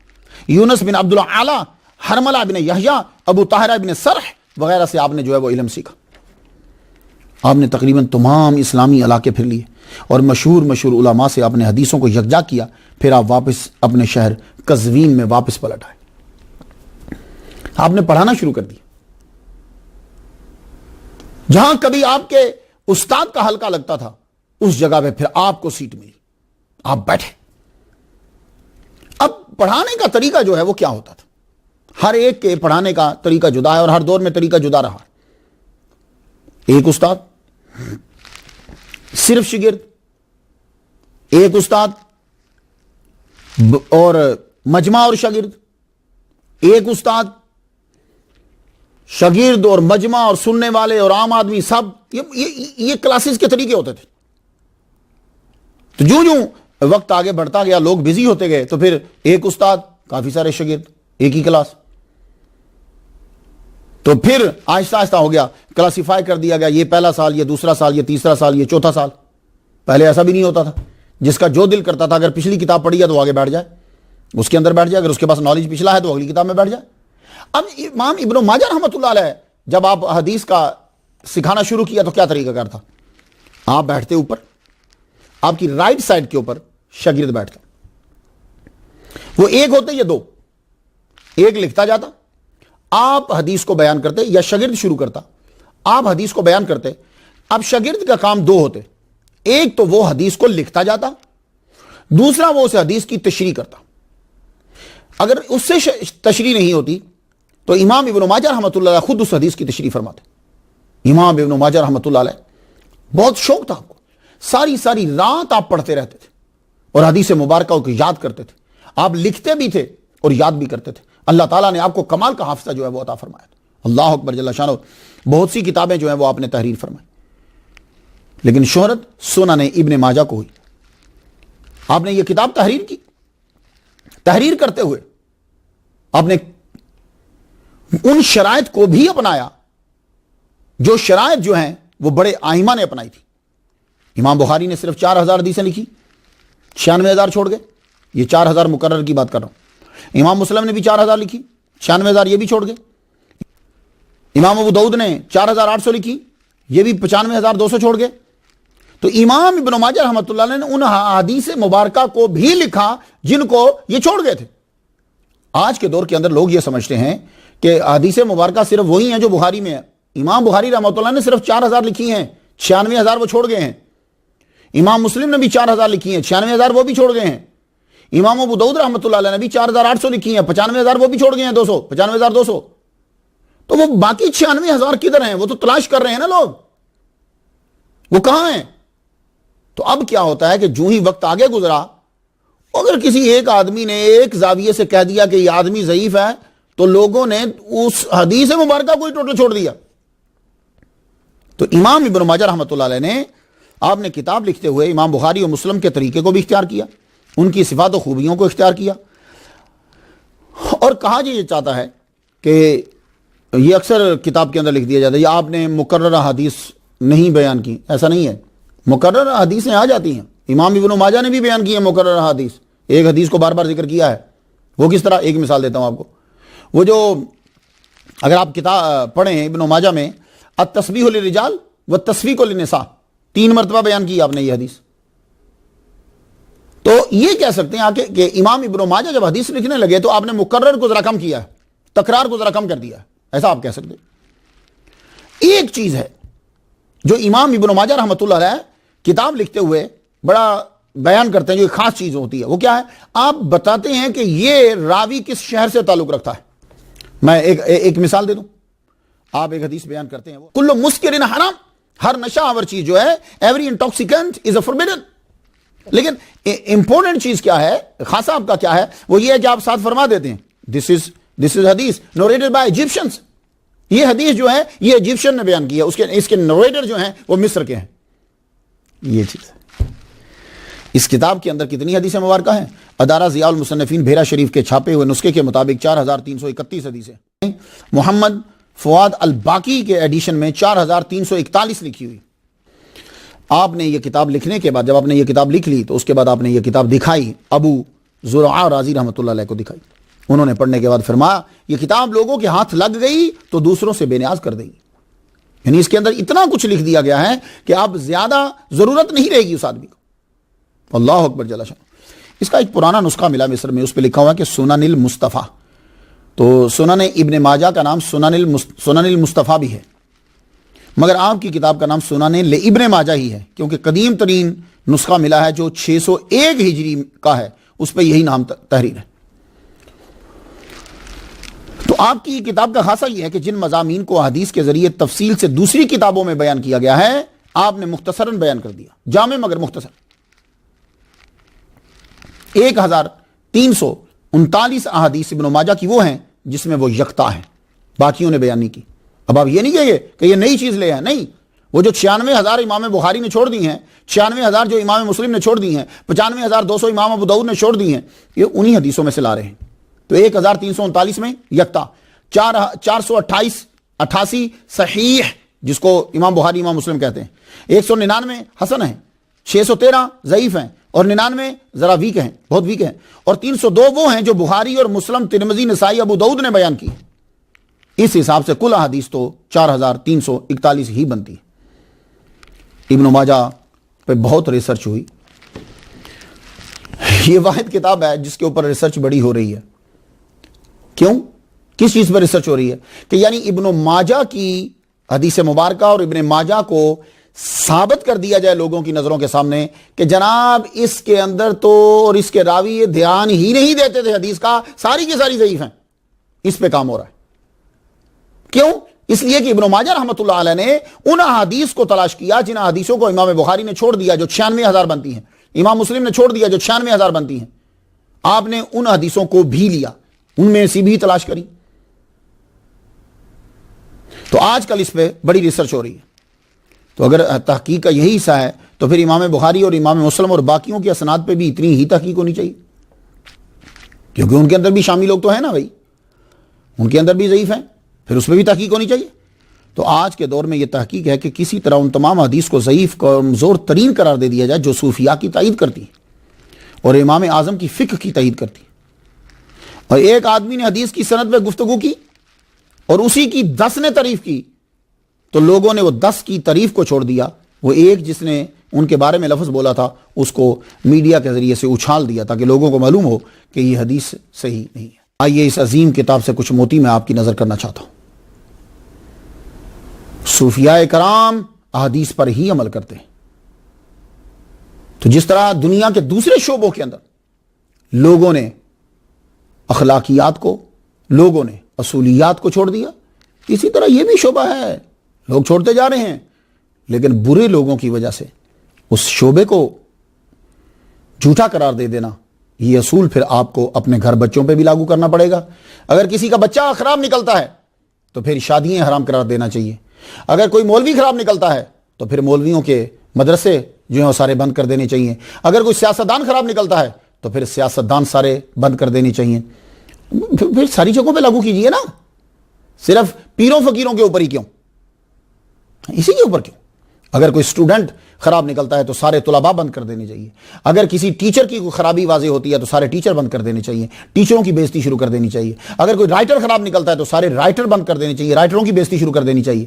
یونس بن عبد العالی، حرملہ بن یحییٰ، ابو طاہرہ بن سرح وغیرہ سے آپ نے جو ہے وہ علم سیکھا۔ آپ نے تقریباً تمام اسلامی علاقے پھر لیے، اور مشہور علماء سے آپ نے حدیثوں کو یکجا کیا۔ پھر آپ واپس اپنے شہر قزوین میں واپس پلٹ آئے، آپ نے پڑھانا شروع کر دیا۔ جہاں کبھی آپ کے استاد کا حلقہ لگتا تھا، اس جگہ پہ پھر آپ کو سیٹ ملی، آپ بیٹھے۔ اب پڑھانے کا طریقہ جو ہے وہ کیا ہوتا تھا؟ ہر ایک کے پڑھانے کا طریقہ جدا ہے، اور ہر دور میں طریقہ جدا رہا۔ ایک استاد، صرف شاگرد، ایک استاد اور مجمع اور شاگرد، ایک استاد، شاگرد اور مجمع اور سننے والے اور عام آدمی، سب یہ کلاسز کے طریقے ہوتے تھے۔ تو جو وقت آگے بڑھتا گیا، لوگ بزی ہوتے گئے، تو پھر ایک استاد، کافی سارے شاگرد، ایک ہی کلاس، تو پھر آہستہ آہستہ ہو گیا، کلاسیفائی کر دیا گیا، یہ پہلا سال، یہ دوسرا سال، یہ تیسرا سال، یہ چوتھا سال۔ پہلے ایسا بھی نہیں ہوتا تھا، جس کا جو دل کرتا تھا، اگر پچھلی کتاب پڑھی ہے تو آگے بیٹھ جائے، اس کے اندر بیٹھ جائے، اگر اس کے پاس نالج پچھلا ہے تو اگلی کتاب میں بیٹھ جائے۔ اب امام ابن ماجہ رحمۃ اللہ علیہ جب آپ حدیث کا سکھانا شروع کیا تو کیا طریقہ کار تھا؟ آپ بیٹھتے اوپر، آپ کی رائٹ سائڈ کے اوپر شاگرد بیٹھتا، وہ ایک ہوتے یا دو، ایک لکھتا جاتا، آپ حدیث کو بیان کرتے، یا شاگرد شروع کرتا، آپ حدیث کو بیان کرتے۔ اب شاگرد کا کام دو ہوتے، ایک تو وہ حدیث کو لکھتا جاتا، دوسرا وہ اس حدیث کی تشریح کرتا۔ اگر اس سے تشریح نہیں ہوتی تو امام ابن ماجہ رحمۃ اللہ علیہ خود اس حدیث کی تشریح فرماتے۔ امام ابن ماجہ رحمۃ اللہ علیہ بہت شوق تھا آپ کو، ساری رات آپ پڑھتے رہتے تھے اور حدیث مبارکہ کو یاد کرتے تھے، آپ لکھتے بھی تھے اور یاد بھی کرتے تھے۔ اللہ تعالیٰ نے آپ کو کمال کا حافظہ جو ہے وہ عطا فرمایا تھا، اللہ اکبر جل شانہ۔ بہت سی کتابیں جو ہیں وہ آپ نے تحریر فرمائی، لیکن شہرت سنن ابن ماجہ کو ہوئی۔ آپ نے یہ کتاب تحریر کی، تحریر کرتے ہوئے آپ نے ان شرائط کو بھی اپنایا جو شرائط جو ہیں وہ بڑے ائمہ نے اپنائی تھی۔ امام بخاری نے صرف 4000 حدیثیں لکھی، 96,000 چھوڑ گئے. یہ 4,000 مقرر کی بات کر رہا ہوں. امام مسلم نے بھی 4,000 لکھی, 96,000 یہ بھی چھوڑ گئے. امام ابو داؤد نے 4,800 لکھی, یہ بھی 95,200 چھوڑ گئے. تو امام ابن ماجہ رحمۃ اللہ علیہ نے ان احادیث مبارکہ کو بھی لکھا جن کو یہ چھوڑ گئے تھے. آج کے دور کے اندر لوگ یہ سمجھتے ہیں کہ احادیث مبارکہ صرف وہی ہیں جو بخاری میں ہے. امام بخاری رحمۃ اللہ نے صرف 4,000 لکھی ہیں, 96,000 وہ چھوڑ گئے ہیں. امام مسلم نے بھی 4,000 لکھی ہیں, 96,000 وہ بھی چھوڑ گئے ہیں. امام ابو داؤد رحمۃ اللہ علیہ نے بھی 4,800 لکھی ہیں, 95,000 وہ بھی چھوڑ گئے ہیں, 95,200. تو وہ باقی 96,000 کدھر ہیں؟ وہ تو تلاش کر رہے ہیں نا لوگ, وہ کہاں ہیں؟ تو اب کیا ہوتا ہے کہ جو ہی وقت آگے گزرا, اگر کسی ایک آدمی نے ایک زاویے سے کہہ دیا کہ یہ آدمی ضعیف ہے, تو لوگوں نے اس حدیث مبارکہ کو ہی ٹوٹل چھوڑ دیا. تو امام ابن ماجہ رحمۃ اللہ علیہ نے آپ نے کتاب لکھتے ہوئے امام بخاری اور مسلم کے طریقے کو بھی اختیار کیا, ان کی صفات و خوبیوں کو اختیار کیا, اور کہا یہ چاہتا ہے کہ یہ اکثر کتاب کے اندر لکھ دیا جاتا ہے, یہ آپ نے مقررہ حدیث نہیں بیان کی. ایسا نہیں ہے, مقررہ حدیثیں آ جاتی ہیں. امام ابن ماجہ نے بھی بیان کی ہے مقررہ حدیث, ایک حدیث کو بار بار ذکر کیا ہے. وہ کس طرح؟ ایک مثال دیتا ہوں آپ کو. وہ جو اگر آپ کتاب پڑھیں ابن ماجہ میں التسبیح للرجال والتصفیق للنساء, 3 مرتبہ بیان کی آپ نے یہ حدیث. تو یہ کہہ سکتے ہیں آکے کہ امام ابن ماجہ جب حدیث لکھنے لگے تو آپ نے مقرر کو ذرا کم کیا ہے, تکرار کو ذرا کم کر دیا ہے, ایسا آپ کہہ سکتے ہیں. ایک چیز ہے جو امام ابن ماجہ رحمۃ اللہ علیہ کتاب لکھتے ہوئے بڑا بیان کرتے ہیں, جو ایک خاص چیز ہوتی ہے, وہ کیا ہے؟ آپ بتاتے ہیں کہ یہ راوی کس شہر سے تعلق رکھتا ہے. میں ایک مثال دے دوں. آپ ایک حدیث بیان کرتے ہیں, وہ کل مسکر حرام, ہر نشہ آور چیز جو ہے, ایوری انٹاکسیکینٹ از اے فوربیڈن. لیکن امپورٹنٹ چیز کیا ہے, خاصا آپ کا کیا ہے, وہ یہ ہے کہ آپ ساتھ فرما دیتے ہیں دس از حدیث نوریٹڈ بائی ایجپشنز. یہ حدیث جو ہے یہ ایجپشن نے بیان کی ہے, اس کے نوریٹر جو ہیں وہ مصر کے ہیں. یہ چیز ہے. اس کتاب کے اندر کتنی حدیثیں مبارکہ ہیں؟ ادارہ ضیاء المصنفین بھیرا شریف کے چھاپے ہوئے نسخے کے مطابق 4,331 حدیثیں. محمد فواد الباقی کے ایڈیشن میں 4,341 لکھی ہوئی. آپ نے یہ کتاب لکھنے کے بعد, جب آپ نے یہ کتاب لکھ لی تو اس کے بعد آپ نے یہ کتاب دکھائی ابو زرعہ رازی رحمۃ اللہ علیہ کو دکھائی. انہوں نے پڑھنے کے بعد فرمایا یہ کتاب لوگوں کے ہاتھ لگ گئی تو دوسروں سے بے نیاز کر دے گی. یعنی اس کے اندر اتنا کچھ لکھ دیا گیا ہے کہ اب زیادہ ضرورت نہیں رہے گی اس آدمی کو. اللہ اکبر جل شانہ. اس کا ایک پرانا نسخہ ملا مصر میں, اس پہ لکھا ہوا کہ سنن المصطفیٰ. تو سنن ابن ماجہ کا نام سنن المصطفیٰ بھی ہے, مگر آپ کی کتاب کا نام سنن لابن ماجہ ہی ہے, کیونکہ قدیم ترین نسخہ ملا ہے جو 601 ہجری کا ہے, اس پہ یہی نام تحریر ہے. تو آپ کی کتاب کا خاصہ یہ ہے کہ جن مضامین کو حدیث کے ذریعے تفصیل سے دوسری کتابوں میں بیان کیا گیا ہے, آپ نے مختصراً بیان کر دیا, جامع مگر مختصر. 1,339 احادیث ابن ماجہ کی وہ ہیں جس میں وہ یکتا ہے, باقیوں نے بیان نہیں کی. اب آپ یہ نہیں کہیں گے کہ یہ نئی چیز لے ہیں, نہیں. وہ جو 96,000 امام بخاری نے چھوڑ دی ہیں, 96,000 جو امام مسلم نے چھوڑ دی ہیں, 95,200 امام ابو داؤد نے چھوڑ دی ہیں, یہ انہی حدیثوں میں سے لا رہے ہیں. تو 1,339 میں یکتا, 488 صحیح جس کو امام بخاری امام مسلم کہتے ہیں, 199 حسن ہیں, 613 ضعیف ہیں, اور 99 ذرا ویک ہیں, بہت ویک ہیں, اور 302 وہ ہیں جو بخاری اور مسلم, ترمذی, نسائی, ابو داؤد نے بیان کی. اس حساب سے کل حدیث تو 4,341 ہی بنتی ہے. ابن ماجہ پہ بہت ریسرچ ہوئی. یہ واحد کتاب ہے جس کے اوپر ریسرچ بڑی ہو رہی ہے. کیوں؟ کس چیز پر ریسرچ ہو رہی ہے؟ کہ یعنی ابن ماجہ کی حدیث مبارکہ اور ابن ماجہ کو ثابت کر دیا جائے لوگوں کی نظروں کے سامنے کہ جناب اس کے اندر تو اور اس کے راوی یہ دھیان ہی نہیں دیتے تھے حدیث کا, ساری کی ساری ضعیف ہیں. اس پہ کام ہو رہا ہے. کیوں؟ اس لیے کہ ابن ماجہ رحمۃ اللہ علیہ نے ان احادیث کو تلاش کیا جن احادیثوں کو امام بخاری نے چھوڑ دیا جو 96,000 بنتی ہیں, امام مسلم نے چھوڑ دیا جو 96,000 بنتی ہیں. آپ نے ان حدیثوں کو بھی لیا, ان میں سے بھی تلاش کری. تو آج کل اس پہ بڑی ریسرچ ہو رہی ہے. تو اگر تحقیق کا یہی حصہ ہے تو پھر امام بخاری اور امام مسلم اور باقیوں کی اسناد پہ بھی اتنی ہی تحقیق ہونی چاہیے, کیونکہ ان کے اندر بھی شامی لوگ تو ہیں نا بھائی, ان کے اندر بھی ضعیف ہیں, پھر اس پہ بھی تحقیق ہونی چاہیے. تو آج کے دور میں یہ تحقیق ہے کہ کسی طرح ان تمام حدیث کو ضعیف, کمزور ترین قرار دے دیا جائے جو صوفیاء کی تائید کرتی ہیں, اور امام اعظم کی فقہ کی تائید کرتی. اور ایک آدمی نے حدیث کی سند پہ گفتگو کی اور اسی کی 10 نے تعریف کی تو لوگوں نے وہ 10 کی تعریف کو چھوڑ دیا. وہ ایک جس نے ان کے بارے میں لفظ بولا تھا اس کو میڈیا کے ذریعے سے اچھال دیا تاکہ لوگوں کو معلوم ہو کہ یہ حدیث صحیح نہیں ہے. آئیے اس عظیم کتاب سے کچھ موتی میں آپ کی نظر کرنا چاہتا ہوں. صوفیاء کرام احادیث پر ہی عمل کرتے ہیں. تو جس طرح دنیا کے دوسرے شعبوں کے اندر لوگوں نے اخلاقیات کو، لوگوں نے اصولیات کو چھوڑ دیا، اسی طرح یہ بھی شعبہ ہے. لوگ چھوڑتے جا رہے ہیں لیکن برے لوگوں کی وجہ سے اس شعبے کو جھوٹا قرار دے دینا، یہ اصول پھر آپ کو اپنے گھر بچوں پہ بھی لاگو کرنا پڑے گا. اگر کسی کا بچہ خراب نکلتا ہے تو پھر شادیاں حرام قرار دینا چاہیے. اگر کوئی مولوی خراب نکلتا ہے تو پھر مولویوں کے مدرسے جو ہیں وہ سارے بند کر دینے چاہیے. اگر کوئی سیاستدان خراب نکلتا ہے تو پھر سیاستدان سارے بند کر دینے چاہیے. پھر ساری جگہوں پہ لاگو کیجئے نا، صرف پیروں فقیروں کے اوپر ہی کیوں، اسی کے اوپر کیوں. اگر کوئی اسٹوڈنٹ خراب نکلتا ہے تو سارے طلباء بند کر دینے چاہیے. اگر کسی ٹیچر کی کوئی خرابی واضح ہوتی ہے تو سارے ٹیچر بند کر دینے چاہیے، ٹیچروں کی بےزتی شروع کر دینی چاہیے. اگر کوئی رائٹر خراب نکلتا ہے تو سارے رائٹر بند کر دینے چاہیے، رائٹروں کی بےزتی شروع کر دینی چاہیے.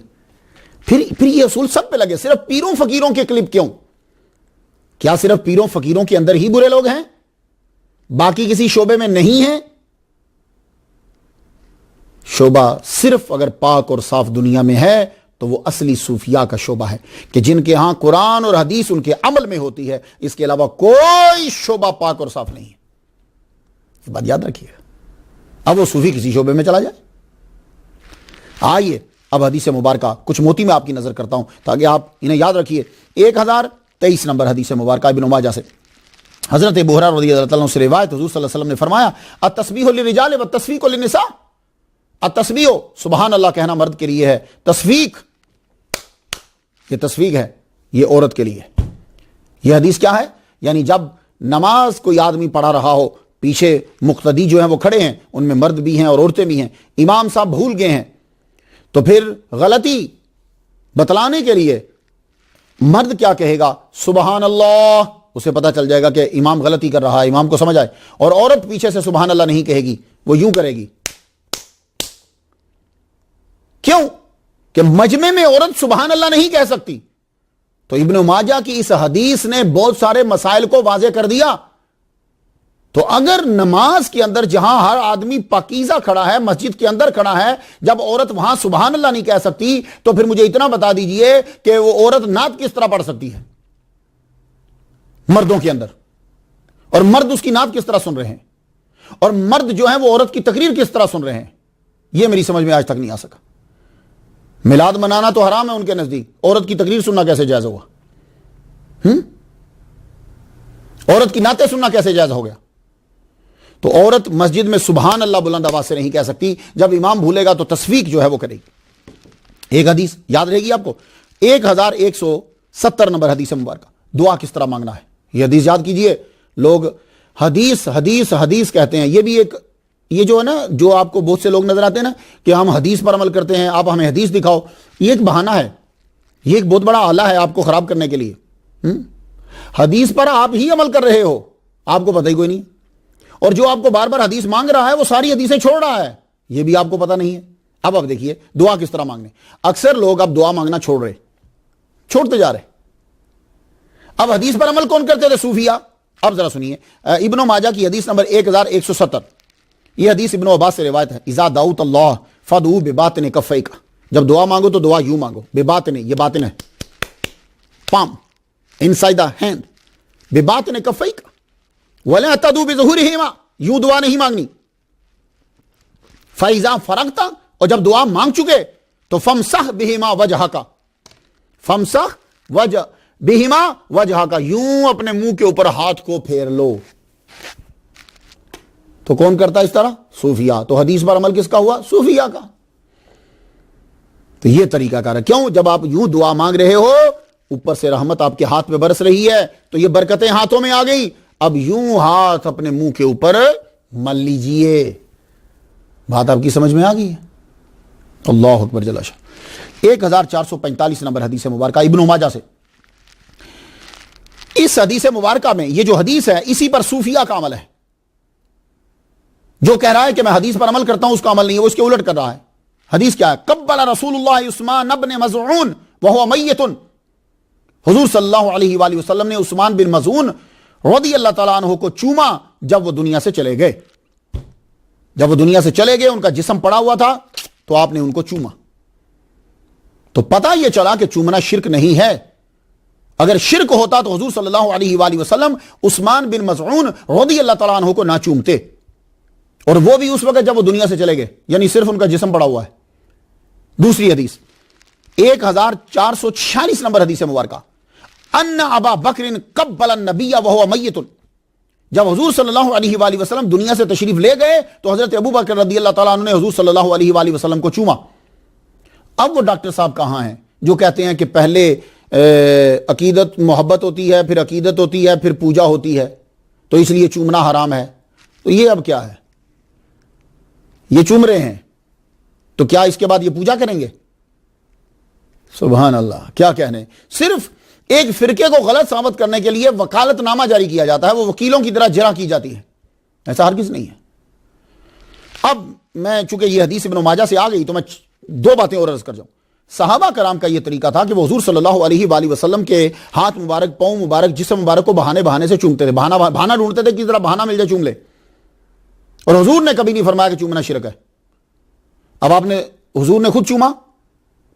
پھر یہ اصول سب پہ لگے. صرف پیروں فقیروں کے کلپ کیوں؟ کیا صرف پیروں فقیروں کے اندر ہی برے لوگ ہیں، باقی کسی شعبے میں نہیں ہیں؟ شعبہ صرف اگر پاک اور صاف دنیا میں ہے تو وہ اصلی صوفیاء کا شعبہ ہے کہ جن کے ہاں قرآن اور حدیث ان کے عمل میں ہوتی ہے. اس کے علاوہ کوئی شعبہ پاک اور صاف نہیں ہے. یہ بات یاد رکھیے. اب وہ صوفی کسی شعبے میں چلا جائے. آئیے اب حدیث مبارکہ کچھ موتی میں آپ کی نظر کرتا ہوں تاکہ آپ انہیں یاد رکھیے. 1023 نمبر حدیث مبارکہ ابن ماجہ سے حضرت ابو ہریرہ رضی اللہ عنہ سے روایت، حضور صلی اللہ علیہ وسلم نے فرمایا التسبیح للرجال والتصفیق للنساء. التسبیح سبحان اللہ کہنا مرد کے لیے ہے، تصفیق یہ تصفیق ہے یہ عورت کے لیے. یہ حدیث کیا ہے؟ یعنی جب نماز کوئی آدمی پڑھا رہا ہو، پیچھے مقتدی جو ہیں وہ کھڑے ہیں، ان میں مرد بھی ہیں اور عورتیں بھی ہیں، امام صاحب بھول گئے ہیں تو پھر غلطی بتلانے کے لیے مرد کیا کہے گا؟ سبحان اللہ. اسے پتہ چل جائے گا کہ امام غلطی کر رہا ہے، امام کو سمجھ آئے. اور عورت پیچھے سے سبحان اللہ نہیں کہے گی، وہ یوں کرے گی. کیوں؟ کہ مجمع میں عورت سبحان اللہ نہیں کہہ سکتی. تو ابن ماجہ کی اس حدیث نے بہت سارے مسائل کو واضح کر دیا. تو اگر نماز کے اندر جہاں ہر آدمی پاکیزہ کھڑا ہے، مسجد کے اندر کھڑا ہے، جب عورت وہاں سبحان اللہ نہیں کہہ سکتی تو پھر مجھے اتنا بتا دیجئے کہ وہ عورت نعت کس طرح پڑھ سکتی ہے مردوں کے اندر، اور مرد اس کی نعت کس طرح سن رہے ہیں، اور مرد جو ہیں وہ عورت کی تقریر کس طرح سن رہے ہیں. یہ میری سمجھ میں آج تک نہیں آ سکا. میلاد منانا تو حرام ہے ان کے نزدیک، عورت کی تقریر سننا کیسے جائز ہوا؟ عورت کی نعتیں سننا کیسے جائز ہو گیا؟ تو عورت مسجد میں سبحان اللہ بلند آواز سے نہیں کہہ سکتی. جب امام بھولے گا تو تصفیق جو ہے وہ کرے گی. ایک حدیث یاد رہے گی آپ کو، 1170 نمبر حدیث مبارکہ. دعا کس طرح مانگنا ہے یہ حدیث یاد کیجئے. لوگ حدیث حدیث حدیث کہتے ہیں. یہ بھی ایک یہ جو ہے نا، جو آپ کو بہت سے لوگ نظر آتے ہیں نا کہ ہم حدیث پر عمل کرتے ہیں، آپ ہمیں حدیث دکھاؤ. یہ ایک بہانہ ہے، یہ ایک بہت بڑا آلہ ہے آپ کو خراب کرنے کے لیے. حدیث پر آپ ہی عمل کر رہے ہو، آپ کو پتہ ہی کوئی نہیں. اور جو آپ کو بار بار حدیث مانگ رہا ہے وہ ساری حدیثیں چھوڑ رہا ہے، یہ بھی آپ کو پتہ نہیں ہے. اب آپ دیکھیے دعا کس طرح مانگنے. اکثر لوگ اب دعا مانگنا چھوڑتے جا رہے. اب حدیث پر عمل کون کرتے تھے؟ صوفیاء. اب ذرا سنیے ابن ماجہ کی حدیث نمبر 1170. یہ حدیث ابن عباس سے روایت ہے. اذا دعوت اللہ فادعوا بباطن کفیک. جب دعا مانگو تو دعا یوں مانگو، بباطن، یہ باطن ہے، پام، انسائڈ دا ہینڈ، بباطن کفیک ولا تدعوا بظہورہما. یوں دعا نہیں مانگنی. فاذا فرغت، اور جب دعا مانگ چکے تو فمسح بہما وجہک، فمسح بہما وجہک، یوں اپنے منہ کے اوپر ہاتھ کو پھیر لو. تو کون کرتا اس طرح؟ صوفیاء. تو حدیث پر عمل کس کا ہوا؟ صوفیاء کا. تو یہ طریقہ کار ہے. کیوں؟ جب آپ یوں دعا مانگ رہے ہو، اوپر سے رحمت آپ کے ہاتھ میں برس رہی ہے تو یہ برکتیں ہاتھوں میں آ گئی. اب یوں ہاتھ اپنے منہ کے اوپر مل لیجئے. بات آپ کی سمجھ میں آ گئی ہے؟ اللہ اکبر جل شاہ. 1445 نمبر حدیث مبارکہ ابن ماجہ سے اس حدیث مبارکہ میں یہ جو حدیث ہے اسی پر صوفیہ کا عمل ہے. جو کہہ رہا ہے کہ میں حدیث پر عمل کرتا ہوں اس کا عمل نہیں ہے, وہ اس کے الٹ کر رہا ہے. حدیث کیا ہے؟ قبل رسول اللہ عثمان ابن مظعون وهو میت. حضور صلی اللہ علیہ وآلہ وسلم نے عثمان بن مظعون رضی اللہ تعالیٰ عنہ کو چوما جب وہ دنیا سے چلے گئے. جب وہ دنیا سے چلے گئے ان کا جسم پڑا ہوا تھا تو آپ نے ان کو چوما. تو پتہ یہ چلا کہ چومنا شرک نہیں ہے. اگر شرک ہوتا تو حضور صلی اللہ علیہ وآلہ وسلم عثمان بن مظعون رضی اللہ تعالیٰ عنہ کو نہ چومتے, اور وہ بھی اس وقت جب وہ دنیا سے چلے گئے, یعنی صرف ان کا جسم پڑا ہوا ہے. دوسری حدیث 1446 نمبر حدیث مبارکہ, ان ابا بکر قبل النبی وهو میت. جب حضور صلی اللہ علیہ وآلہ وسلم دنیا سے تشریف لے گئے تو حضرت ابو بکر رضی اللہ تعالیٰ عنہ نے حضور صلی اللہ علیہ وآلہ وسلم کو چوما. اب وہ ڈاکٹر صاحب کہاں ہیں جو کہتے ہیں کہ پہلے عقیدت محبت ہوتی ہے, پھر عقیدت ہوتی ہے, پھر پوجا ہوتی ہے, تو اس لیے چومنا حرام ہے. تو یہ اب کیا ہے؟ یہ چوم رہے ہیں تو کیا اس کے بعد یہ پوجا کریں گے؟ سبحان اللہ, کیا کہنے. صرف ایک فرقے کو غلط ثابت کرنے کے لیے وکالت نامہ جاری کیا جاتا ہے, وہ وکیلوں کی طرح جرح کی جاتی ہے. ایسا ہرگز نہیں ہے. اب میں چونکہ یہ حدیث ابن ماجہ سے آ گئی تو میں دو باتیں اور عرض کر جاؤں. صحابہ کرام کا یہ طریقہ تھا کہ وہ حضور صلی اللہ علیہ وآلہ وسلم کے ہاتھ مبارک, پاؤں مبارک, جسم مبارک کو بہانے سے چومتے تھے. بہانہ ڈھونڈتے تھے, کس طرح بہانہ مل جائے چوم لے. اور حضور نے کبھی نہیں فرمایا کہ چومنا شرک ہے. اب آپ نے, حضور نے خود چوما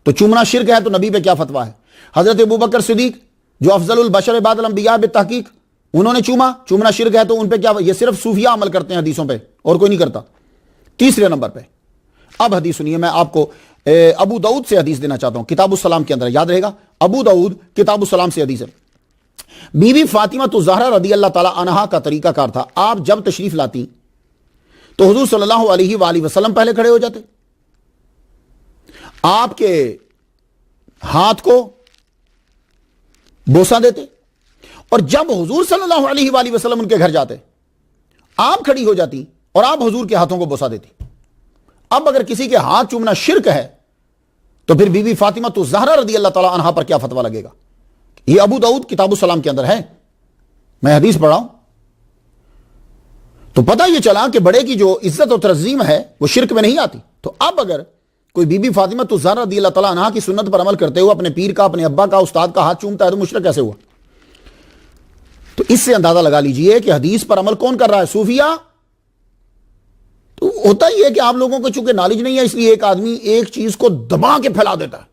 تو چومنا شرک ہے, تو نبی پہ کیا فتویٰ ہے؟ حضرت ابوبکر صدیق جو افضل البشر بعد الانبیاء بالتحقیق, انہوں نے چومنا شرک ہے, تو ان پہ کیا؟ یہ صرف صوفیہ عمل کرتے ہیں حدیثوں پہ, اور کوئی نہیں کرتا. تیسرے نمبر پہ اب حدیث سنیے, میں آپ کو ابو داؤد سے حدیث دینا چاہتا ہوں, کتاب السلام کے اندر, یاد رہے گا ابو داؤد کتاب السلام سے حدیث ہے. بی بی فاطمہ تو زہرا رضی اللہ تعالی عنہا کا طریقہ کار تھا, آپ جب تشریف لاتی تو حضور صلی اللہ علیہ وآلہ وسلم پہلے کھڑے ہو جاتے, آپ کے ہاتھ کو بوسہ دیتے, اور جب حضور صلی اللہ علیہ وآلہ وسلم ان کے گھر جاتے آپ کھڑی ہو جاتی اور آپ حضور کے ہاتھوں کو بوسہ دیتی. اب اگر کسی کے ہاتھ چومنا شرک ہے تو پھر بی بی فاطمہ تو زہرا رضی اللہ تعالی عنہا پر کیا فتویٰ لگے گا؟ یہ ابو داؤد کتاب السلام کے اندر ہے, میں حدیث پڑھا ہوں. تو پتہ یہ چلا کہ بڑے کی جو عزت و تعظیم ہے وہ شرک میں نہیں آتی. تو اب اگر کوئی بی بی فاطمہ تو زہرا رضی اللہ تعالی عنہا کی سنت پر عمل کرتے ہوئے اپنے پیر کا, اپنے ابا کا, استاد کا ہاتھ چومتا ہے تو مشرک کیسے ہوا؟ تو اس سے اندازہ لگا لیجئے کہ حدیث پر عمل کون کر رہا ہے؟ صوفیہ. تو ہوتا ہی ہے کہ آپ لوگوں کو چونکہ نالج نہیں ہے, اس لیے ایک آدمی ایک چیز کو دبا کے پھیلا دیتا ہے.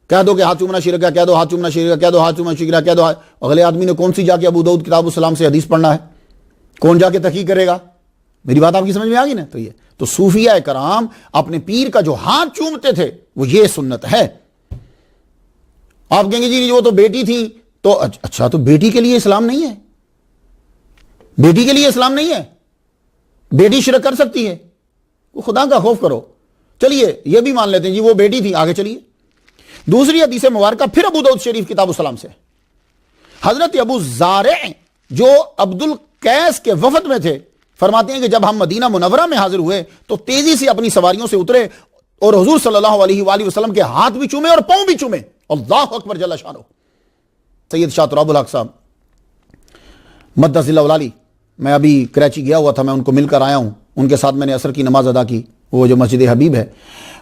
کہہ دو کہ ہاتھ چومنا شرک ہے, کہہ دو ہاتھ چومنا شرک ہے, کہہ دو ہاتھ چومنا شرک ہے, کہہ دو. اگلے آدمی نے کون سی جا کے ابو داؤد کتاب السلام سے حدیث پڑھنا ہے؟ کون جا کے تحقیق کرے گا؟ میری بات آپ کی سمجھ میں آ گئی نا. تو یہ تو صوفیہ کرام اپنے پیر کا جو ہاتھ چومتے تھے وہ یہ سنت ہے. آپ کہیں گے جی وہ تو بیٹی تھی, تو اچھا تو بیٹی کے لیے اسلام نہیں ہے؟ بیٹی کے لیے اسلام نہیں ہے؟ بیٹی شرک کر سکتی ہے؟ وہ خدا کا خوف کرو. چلیے یہ بھی مان لیتے ہیں جی وہ بیٹی تھی, آگے چلیے. دوسری حدیث مبارکہ پھر ابو داؤد شریف کتاب السلام سے, حضرت ابو زارع جو عبد القیس کے وفد میں تھے, فرماتے ہیں کہ جب ہم مدینہ منورہ میں حاضر ہوئے تو تیزی سے اپنی سواریوں سے اترے اور حضور صلی اللہ علیہ وآلہ وسلم کے ہاتھ بھی چومے اور پاؤں بھی چومے. اللہ اکبر جل شانہ. سید شاہ تراب الحق صاحب مدث اللہ علی, میں ابھی کراچی گیا ہوا تھا, میں ان کو مل کر آیا ہوں. ان کے ساتھ میں نے عصر کی نماز ادا کی, وہ جو مسجد حبیب ہے,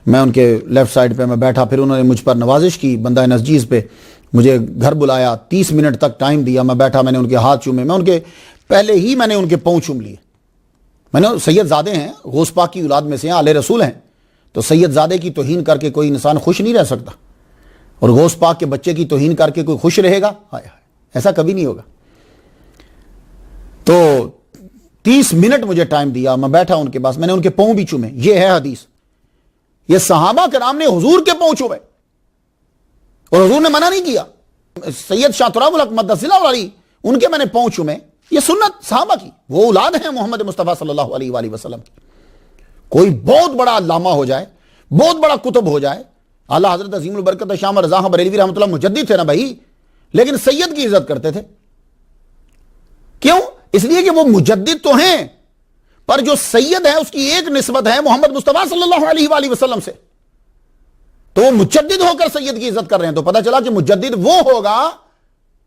میں ان کے لیفٹ سائڈ پہ میں بیٹھا. پھر انہوں نے مجھ پر نوازش کی بندہ نسجیز پہ, مجھے گھر بلایا, 30 منٹ تک ٹائم دیا. میں بیٹھا, میں نے ان کے ہاتھ چومے, میں ان کے پہلے ہی میں نے ان کے پاؤں چوم لیے. میں نے سید زادے ہیں, غوث پاک کی اولاد میں سے ہیں, آل رسول ہیں, تو سید زادے کی توہین کر کے کوئی انسان خوش نہیں رہ سکتا, اور غوث پاک کے بچے کی توہین کر کے کوئی خوش رہے گا؟ ایسا کبھی نہیں ہوگا. تو 30 منٹ مجھے ٹائم دیا, میں بیٹھا ان کے پاس, میں نے ان کے پاؤں بھی چومے. یہ ہے حدیث. یہ صحابہ کرام نے حضور کے پاؤں چومے اور حضور نے منع نہیں کیا. سید شاہ تراب الحق مدث اللہ علی, ان کے میں نے پاؤں چومے. یہ سنت صحابہ کی, وہ اولاد ہیں محمد مصطفیٰ صلی اللہ علیہ وآلہ وسلم کی. کوئی بہت بڑا علامہ ہو جائے, بہت بڑا کتب ہو جائے, اعلیٰ حضرت عظیم البرکت شاہ رضا بریلوی رحمۃ اللہ مجدد تھے نا بھائی, لیکن سید کی عزت کرتے تھے. کیوں؟ اس لیے کہ وہ مجدد تو ہیں, پر جو سید ہے اس کی ایک نسبت ہے محمد مصطفیٰ صلی اللہ علیہ وآلہ وسلم سے, تو وہ مجدد ہو کر سید کی عزت کر رہے ہیں. تو پتہ چلا کہ مجدد وہ ہوگا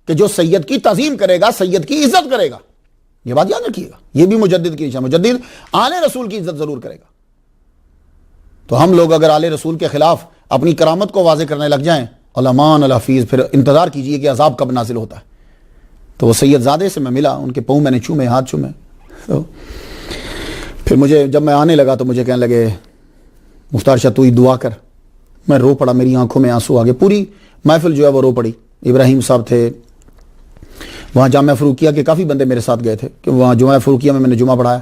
کہ جو سید کی تعظیم کرے گا، سید کی عزت کرے گا، یہ بات یاد رکھیے گا، یہ بھی مجدد کی نشان، مجدد آل رسول کی عزت ضرور کرے گا۔ تو ہم لوگ اگر آل رسول کے خلاف اپنی کرامت کو واضح کرنے لگ جائیں، علمان الحفیظ، پھر انتظار کیجئے کہ عذاب کب نازل ہوتا ہے۔ تو وہ سید زادے سے میں ملا، ان کے پاؤں میں نے چومے، ہاتھ چومے، تو پھر مجھے جب میں آنے لگا تو مجھے کہنے لگے مختار شاہ تو ہی دعا کر۔ میں رو پڑا، میری آنکھوں میں آنسو آ گئے، پوری محفل جو ہے وہ رو پڑی۔ ابراہیم صاحب تھے وہاں، جامعہ فروقیہ کے کافی بندے میرے ساتھ گئے تھے کہ وہاں جامعہ فروقیہ میں نے جمعہ پڑھایا۔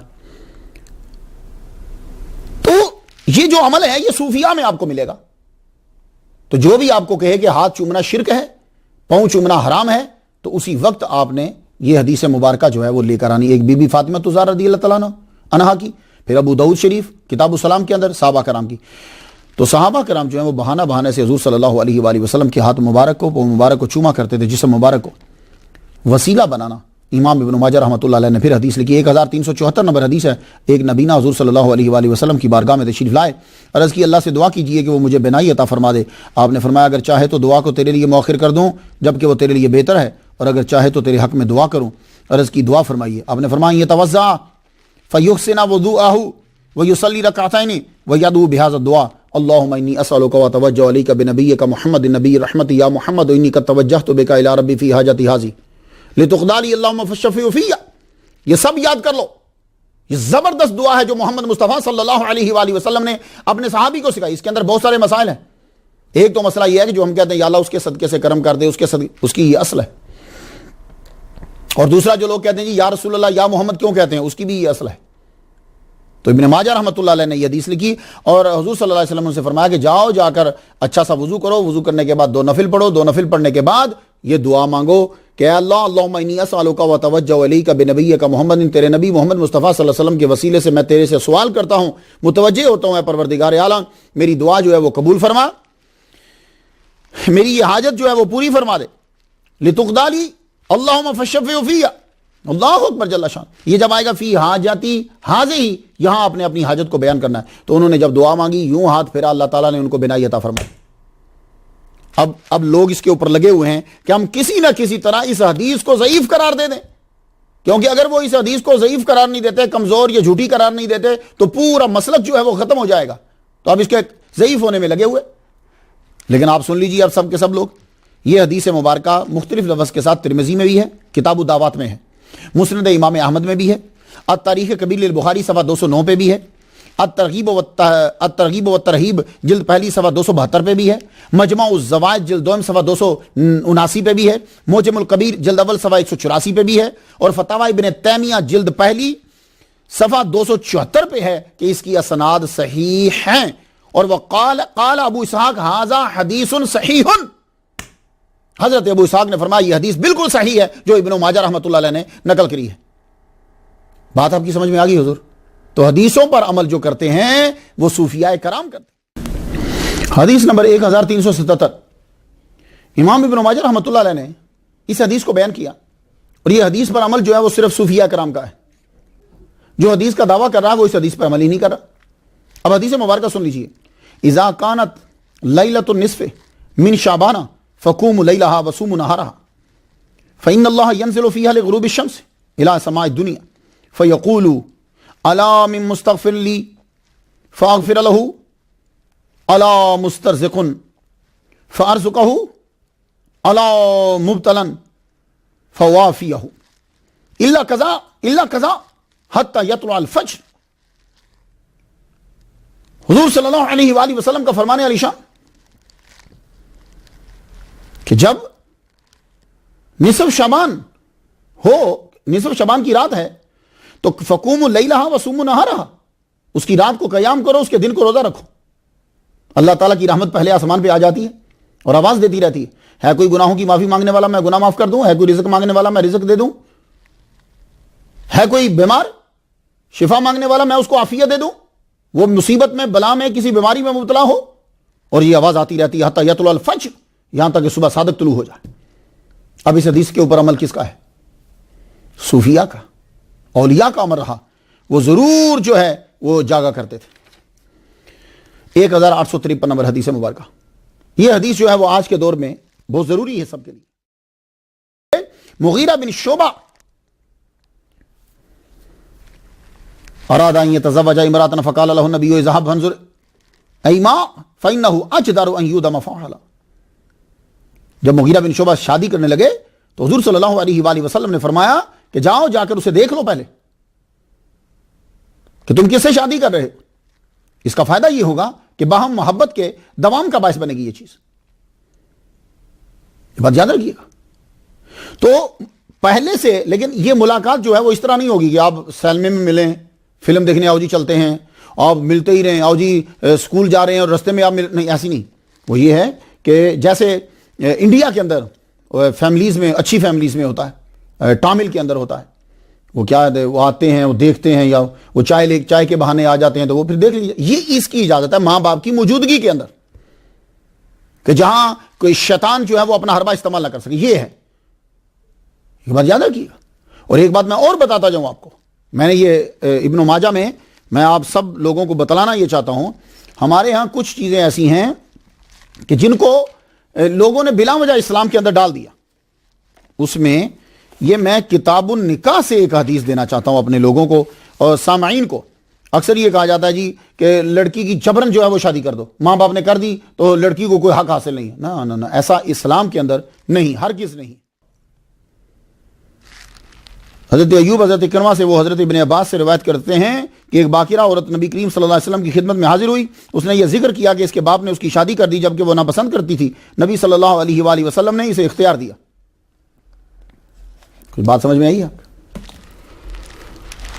تو یہ جو عمل ہے یہ صوفیہ میں آپ کو ملے گا۔ تو جو بھی آپ کو کہے کہ ہاتھ چومنا شرک ہے، پاؤں چومنا حرام ہے، تو اسی وقت آپ نے یہ حدیث مبارکہ جو ہے وہ لے کر آنی، ایک بی بی فاطمہ الزہرا رضی اللہ تعالیٰ عنہا کی، پھر ابو داؤد شریف کتاب السلام کے اندر صحابہ کرام کی۔ تو صحابہ کرام جو ہیں وہ بہانہ بہانے سے حضور صلی اللہ علیہ وآلہ وسلم کے ہاتھ مبارک کو، پاؤں مبارک کو چوما کرتے تھے، جسم مبارک کو وسیلہ بنانا۔ امام ابن ماجہ رحمۃ اللہ علیہ نے پھر حدیث لکھی، 1374 نمبر حدیث ہے۔ ایک نبینا حضور صلی اللہ علیہ وآلہ وسلم کی بارگاہ میں تشریف لائے، عرض کی اللہ سے دعا کیجئے کہ وہ مجھے بینائی عطا فرما دے۔ آپ نے فرمایا اگر چاہے تو دعا کو تیرے لیے مؤخر کر دوں جبکہ وہ تیرے لیے بہتر ہے، اور اگر چاہے تو تیرے حق میں دعا کروں۔ عرض کی دعا فرمائیے۔ آپ نے فرمایا یتوضا فیحسن وضوءہ ویصلی رکعتین ویدعو بہذا الدعاء اللہم انی اسألک واتوجہ الیک بنبیک محمد نبی الرحمت یا محمد انی قد توجہت بک الی ربی فی حاجتی ھذی لتقضی لی اللہم فاشفع فی۔ یہ سب یاد کر لو، یہ زبردست دعا ہے جو محمد مصطفیٰ صلی اللہ علیہ وآلہ وسلم نے اپنے صحابی کو سکھائی۔ اس کے اندر بہت سارے مسائل ہیں۔ ایک تو مسئلہ یہ ہے کہ جو ہم کہتے ہیں یا اللہ اس کے صدقے سے کرم کر دے، اس کی یہ اصل ہے۔ اور دوسرا جو لوگ کہتے ہیں جی یا رسول اللہ یا محمد کیوں کہتے ہیں، اس کی بھی یہ اصل ہے۔ تو ابن ماجہ رحمۃ اللہ علیہ نے یہ حدیث لکھی، اور حضور صلی اللہ علیہ وسلم سے فرمایا کہ جاؤ جا کر اچھا سا وضو کرو، وضو کرنے کے بعد 2 نفل پڑھو، 2 نفل پڑھنے کے بعد یہ دعا مانگو کہ اللہ اللہم انی اسألک واتوجہ الیک بنبیک محمد، تیرے نبی محمد مصطفیٰ صلی اللہ علیہ وسلم کے وسیلے سے میں تیرے سے سوال کرتا ہوں، متوجہ ہوتا ہوں اے پروردگار اعلیٰ، میری دعا جو ہے وہ قبول فرما، میری یہ حاجت جو ہے وہ پوری فرما دے، لتقضی لی اللہم فاشفع فی۔ اللہ اکبر جل شان۔ یہ جب آئے گا فی حاجتی ھذی، یہاں آپ نے اپنی حاجت کو بیان کرنا ہے۔ تو انہوں نے جب دعا مانگی، یوں ہاتھ پھیرا، اللہ تعالیٰ نے ان کو بینائی عطا فرمائی۔ اب لوگ اس کے اوپر لگے ہوئے ہیں کہ ہم کسی نہ کسی طرح اس حدیث کو ضعیف قرار دے دیں، کیونکہ اگر وہ اس حدیث کو ضعیف قرار نہیں دیتے، کمزور یا جھوٹی قرار نہیں دیتے، تو پورا مسلک جو ہے وہ ختم ہو جائے گا۔ تو اب اس کے ضعیف ہونے میں لگے ہوئے۔ لیکن آپ سن لیجیے اب سب کے سب لوگ، یہ حدیث مبارکہ مختلف لفظ کے ساتھ ترمذی میں بھی ہے، کتاب الدعوات میں ہے، مسند امام احمد میں بھی ہے، التاریخ کبیر للبخاری صفحہ 209 پہ بھی ہے، الترغیب والترہیب جلد پہلی صفحہ 272 پہ بھی ہے، مجمع الزوائد جلد دوم صفحہ 279 پہ بھی ہے، موجم الکبیر جلد اول صفحہ 184 پہ بھی ہے، اور فتاوی ابن تیمیہ جلد پہلی صفحہ 274 پہ ہے کہ اس کی اسناد صحیح ہیں۔ اور وقال ابو اسحاق ھذا حدیث صحیح، حضرت ابو اسحاق نے فرمایا یہ حدیث بالکل صحیح ہے جو ابن ماجہ رحمۃ اللہ علیہ نے نقل کری ہے۔ بات آپ کی سمجھ میں آ گئی حضور؟ تو حدیثوں پر عمل جو کرتے ہیں وہ صوفیاء کرام کرتے ہیں۔ حدیث نمبر 1377، امام ابن ماجہ رحمۃ اللہ علیہ نے اس حدیث کو بیان کیا، اور یہ حدیث پر عمل جو ہے وہ صرف صوفیاء کرام کا ہے۔ جو حدیث کا دعویٰ کر رہا ہے وہ اس حدیث پر عمل ہی نہیں کر رہا۔ اب حدیث مبارکہ سن لیجئے، اذا کانت لیلۃ النصف من شعبان فقوموا لیلہا وصوموا نہارہا فإن اللہ ینزل فیہا لغروب الشمس الى سماء الدنیا فیقول الا من مستغفر لی فاغفر له الا مسترزق فارزقہ الا مبتلا فوافیہ الا قضا حتی یطلع الفجر۔ حضور صلی اللہ علیہ وآلہ وسلم کا فرمانے علی شان کہ جب نصف شعبان ہو، نصف شعبان کی رات ہے، تو فقوموا لیلہا وصوموا نہارہا، اس کی رات کو قیام کرو، اس کے دن کو روزہ رکھو۔ اللہ تعالیٰ کی رحمت پہلے آسمان پہ آ جاتی ہے اور آواز دیتی رہتی ہے کوئی گناہوں کی معافی مانگنے والا میں گناہ معاف کر دوں، ہے کوئی رزق مانگنے والا میں رزق دے دوں، ہے کوئی بیمار شفا مانگنے والا میں اس کو عافیت دے دوں، وہ مصیبت میں بلا میں کسی بیماری میں مبتلا ہو، اور یہ آواز آتی رہتی ہے حتی یطلع الفجر، یہاں تک کہ صبح صادق طلوع ہو جائے۔ اب اس حدیث کے اوپر عمل کس کا ہے؟ صوفیاء کا، اولیاء کا عمل رہا، وہ ضرور جو ہے وہ جاگا کرتے تھے۔ 1853 نمبر حدیث مبارکہ، یہ حدیث جو ہے وہ آج کے دور میں بہت ضروری ہے سب کے لیے۔ مغیرہ بن شعبہ اراد ان يتزوج امرأة فقال له النبي اذهب فانظر ایما فانه اجدر ان يدم فعلا. جب مغیرہ بن شعبہ شادی کرنے لگے تو حضور صلی اللہ علیہ وآلہ وسلم نے فرمایا کہ جاؤ جا کر اسے دیکھ لو پہلے کہ تم کس سے شادی کر رہے ہو. اس کا فائدہ یہ ہوگا کہ باہم محبت کے دوام کا باعث بنے گی یہ چیز. یہ بات یاد رکھیے گا. تو پہلے سے لیکن یہ ملاقات جو ہے وہ اس طرح نہیں ہوگی کہ آپ سینما میں ملیں, فلم دیکھنے آؤ جی چلتے ہیں, آپ ملتے ہی رہیں, آؤ جی اسکول جا رہے ہیں اور رستے میں آپ نہیں, ایسی نہیں. وہ یہ ہے کہ جیسے انڈیا کے اندر فیملیز میں, اچھی فیملیز میں ہوتا ہے, ٹامل کے اندر ہوتا ہے, وہ کیا ہے, وہ آتے ہیں, وہ دیکھتے ہیں, یا وہ چائے کے بہانے آ جاتے ہیں تو وہ پھر دیکھ لیجیے. یہ اس کی اجازت ہے ماں باپ کی موجودگی کے اندر, کہ جہاں کوئی شیطان جو ہے وہ اپنا حربہ استعمال نہ کر سکے. یہ ہے, یہ بات یاد رکھیے گا. اور ایک بات میں اور بتاتا جاؤں آپ کو, میں نے یہ ابن ماجہ میں آپ سب لوگوں کو بتلانا یہ چاہتا ہوں, ہمارے ہاں کچھ چیزیں ایسی ہیں کہ جن کو لوگوں نے بلا وجہ اسلام کے اندر ڈال دیا. اس میں یہ میں کتاب النکاح سے ایک حدیث دینا چاہتا ہوں اپنے لوگوں کو اور سامعین کو. اکثر یہ کہا جاتا ہے جی کہ لڑکی کی جبرن جو ہے وہ شادی کر دو, ماں باپ نے کر دی تو لڑکی کو کوئی حق حاصل نہیں ہے. نہ, ایسا اسلام کے اندر نہیں, ہرگز نہیں. حضرت ایوب حضرت اکرمہ سے وہ حضرت ابن عباس سے روایت کرتے ہیں کہ ایک باکرہ عورت نبی کریم صلی اللہ علیہ وسلم کی خدمت میں حاضر ہوئی. اس نے یہ ذکر کیا کہ اس کے باپ نے اس کی شادی کر دی جبکہ وہ ناپسند کرتی تھی. نبی صلی اللہ علیہ وآلہ وسلم نے اسے اختیار دیا. کوئی بات سمجھ میں آئی آپ؟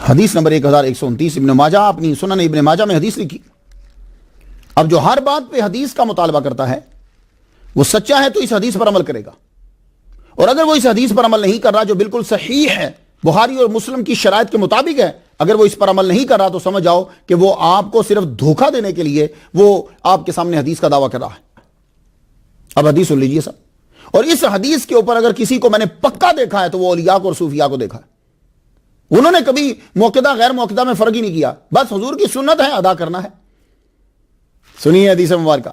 حدیث نمبر 1129 ابن ماجہ, اپنی سنن ابن ماجہ میں حدیث لکھی. اب جو ہر بات پہ حدیث کا مطالبہ کرتا ہے وہ سچا ہے تو اس حدیث پر عمل کرے گا, اور اگر وہ اس حدیث پر عمل نہیں کر رہا جو بالکل صحیح ہے, بخاری اور مسلم کی شرائط کے مطابق ہے, اگر وہ اس پر عمل نہیں کر رہا تو سمجھ جاؤ کہ وہ آپ کو صرف دھوکہ دینے کے لیے وہ آپ کے سامنے حدیث کا دعویٰ کر رہا ہے. اب حدیث سن لیجئے سب. اور اس حدیث کے اوپر اگر کسی کو میں نے پکا دیکھا ہے تو وہ اولیاء کو اور صوفیاء کو دیکھا ہے. انہوں نے کبھی موقدہ غیر موقدہ میں فرق ہی نہیں کیا, بس حضور کی سنت ہے, ادا کرنا ہے. سنیے حدیث مبارکہ,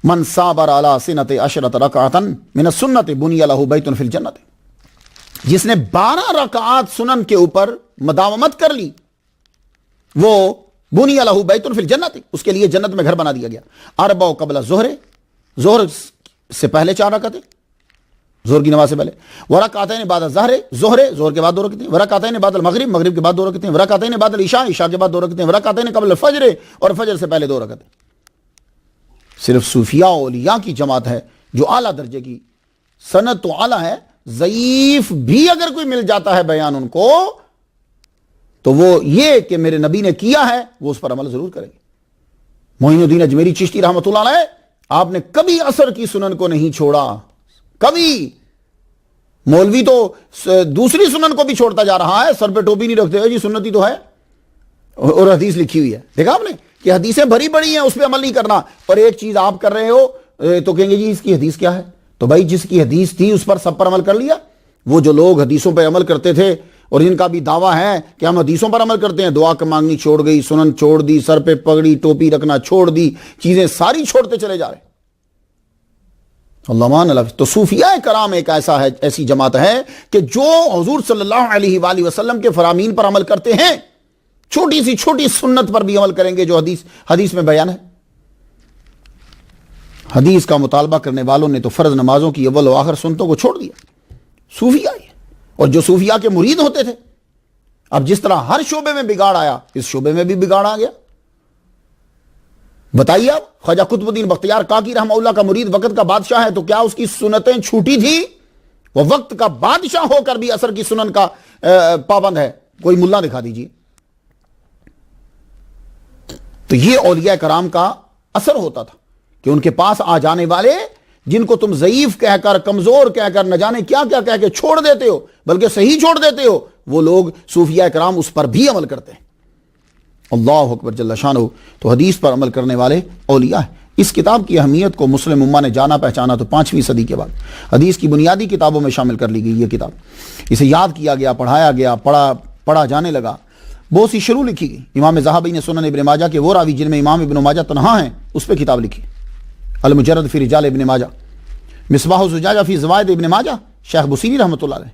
من صابر علی سنت عشرۃ رکعۃ من السنۃ بنی لہ بیت فی الجنۃ. جس نے 12 رکعات سنن کے اوپر مداومت کر لی وہ بنی لہ بیت فی الجنۃ, اس کے لیے جنت میں گھر بنا دیا گیا. اربع قبل الظہر, ظہر سے پہلے 4 رکعتیں, ظہر کی نماز سے پہلے. ورکعتین بعد الظہر, ظہر کے بعد 2 رکعتیں. ورکعتین بعد المغرب, مغرب کے بعد 2 رکعتیں. ورکعتین بعد العشاء, عشاء کے بعد 2 رکعتیں. ورکعتین قبل الفجر, اور فجر سے پہلے 2 رکعتیں. صرف صوفیاء اولیاء کی جماعت ہے جو اعلیٰ درجے کی, سند تو اعلیٰ ہے, ضعیف بھی اگر کوئی مل جاتا ہے بیان ان کو تو وہ یہ کہ میرے نبی نے کیا ہے وہ اس پر عمل ضرور کریں گے. معین الدین اجمیری چشتی رحمۃ اللہ علیہ, آپ نے کبھی عصر کی سنن کو نہیں چھوڑا, کبھی. مولوی تو دوسری سنن کو بھی چھوڑتا جا رہا ہے, سر پہ ٹوپی نہیں رکھتے, جی سنتی تو ہے, اور حدیث لکھی ہوئی ہے. دیکھا آپ نے کہ حدیثیں بھری بڑی ہیں, اس پہ عمل نہیں کرنا. اور ایک چیز آپ کر رہے ہو تو کہیں گے جی اس کی حدیث کیا ہے. تو بھائی جس کی حدیث تھی اس پر سب پر عمل کر لیا. وہ جو لوگ حدیثوں پہ عمل کرتے تھے اور جن کا بھی دعویٰ ہے کہ ہم حدیثوں پر عمل کرتے ہیں, دعا کا مانگنی چھوڑ گئی, سنن چھوڑ دی, سر پہ پگڑی ٹوپی رکھنا چھوڑ دی, چیزیں ساری چھوڑتے چلے جا رہے. اللہ مان اللہ. تو صوفیاء کرام ایک ایسی جماعت ہے کہ جو حضور صلی اللہ علیہ وآلہ وسلم کے فرامین پر عمل کرتے ہیں, چھوٹی سی چھوٹی سنت پر بھی عمل کریں گے جو حدیث میں بیان ہے. حدیث کا مطالبہ کرنے والوں نے تو فرض نمازوں کی اول و آخر سنتوں کو چھوڑ دیا. صوفیاء, اور جو صوفیاء کے مرید ہوتے تھے, اب جس طرح ہر شعبے میں بگاڑ آیا اس شعبے میں بھی بگاڑ آ گیا. بتائیے آپ, خواجہ قطب الدین بختیار کاکی رحمہ اللہ کا مرید وقت کا بادشاہ ہے تو کیا اس کی سنتیں چھوٹی تھی؟ وہ وقت کا بادشاہ ہو کر بھی عصر کی سنن کا پابند ہے. کوئی ملا دکھا دیجیے. تو یہ اولیاء کرام کا اثر ہوتا تھا کہ ان کے پاس آ جانے والے جن کو تم ضعیف کہہ کر, کمزور کہہ کر, نہ جانے کیا کیا کہہ کے چھوڑ دیتے ہو, بلکہ صحیح چھوڑ دیتے ہو, وہ لوگ صوفیاء کرام اس پر بھی عمل کرتے ہیں. اللہ اکبر جل شانہ. تو حدیث پر عمل کرنے والے اولیاء ہیں. اس کتاب کی اہمیت کو مسلم امہ نے جانا پہچانا تو 5ویں صدی کے بعد حدیث کی بنیادی کتابوں میں شامل کر لی گئی. یہ کتاب, اسے یاد کیا گیا, پڑھایا گیا, پڑھا جانے لگا. بہت سی شروع لکھی گئی. امام ذہبی نے سنن ابن ماجہ کے وہ راوی جن میں امام ابن ماجہ تنہا ہیں اس پہ کتاب لکھی, المجرد فی رجال ابن ماجہ. مصباح الزجاجہ فی زوائد ابن ماجہ, شیخ بصیری رحمۃ اللہ علیہ.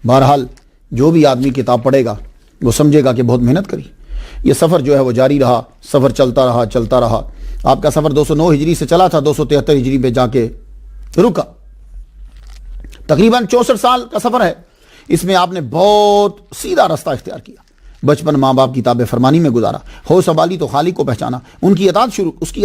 بہرحال جو بھی آدمی کتاب پڑھے گا وہ سمجھے گا کہ بہت محنت کری. یہ سفر جو ہے وہ جاری رہا, سفر چلتا رہا. آپ کا سفر 209 ہجری سے چلا تھا, 273 ہجری پہ جا کے رکا. تقریباً 64 سال کا سفر ہے. اس میں آپ نے بہت سیدھا رستہ اختیار کیا. بچپن ماں باپ کی تابع فرمانی میں گزارا, ہوش سنبھالی تو خالق کو پہچانا, اس کی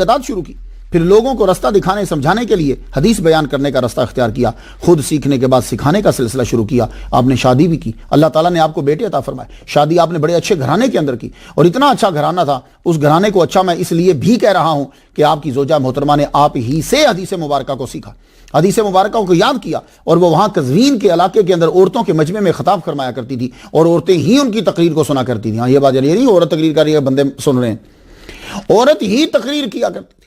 اطاعت شروع کی. پھر لوگوں کو رستہ دکھانے سمجھانے کے لیے حدیث بیان کرنے کا رستہ اختیار کیا. خود سیکھنے کے بعد سکھانے کا سلسلہ شروع کیا. آپ نے شادی بھی کی, اللہ تعالیٰ نے آپ کو بیٹے عطا فرمائے. شادی آپ نے بڑے اچھے گھرانے کے اندر کی, اور اتنا اچھا گھرانہ تھا. اس گھرانے کو اچھا میں اس لیے بھی کہہ رہا ہوں کہ آپ کی زوجہ محترمہ نے آپ ہی سے حدیث مبارکہ کو سیکھا, حدیث مبارکہ کو یاد کیا. اور وہ وہاں قزوین کے علاقے کے اندر عورتوں کے مجمع میں خطاب فرمایا کرتی تھی, اور عورتیں ہی ان کی تقریر کو سنا کرتی تھیں. ہاں, یہ بات یہ نہیں عورت تقریر کر رہی ہے بندے سن رہے ہیں, عورت ہی تقریر کیا کرتی تھی.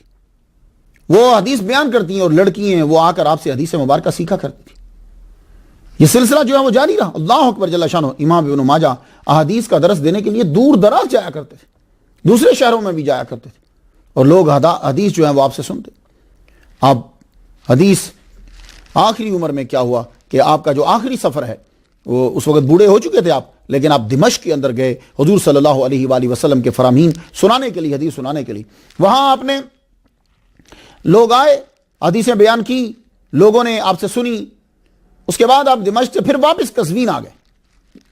وہ حدیث بیان کرتی ہیں, اور لڑکی ہیں وہ آ کر آپ سے حدیث مبارکہ سیکھا کرتی تھی. یہ سلسلہ جو ہے وہ جاری رہا. اللہ اکبر جل شانہ. امام ابن ماجہ احادیث کا درس دینے کے لیے دور دراز جایا کرتے تھے, دوسرے شہروں میں بھی جایا کرتے تھے, اور لوگ حدیث جو ہے وہ آپ سے سنتے. آپ حدیث آخری عمر میں کیا ہوا کہ آپ کا جو آخری سفر ہے وہ اس وقت بوڑھے ہو چکے تھے آپ, لیکن آپ دمشق کے اندر گئے حضور صلی اللہ علیہ وآلہ وسلم کے فرامین سنانے کے لیے, حدیث سنانے کے لیے. وہاں آپ نے لوگ آئے, حدیثیں بیان کی, لوگوں نے آپ سے سنی. اس کے بعد آپ دمشق سے پھر واپس قزوین آ گئے.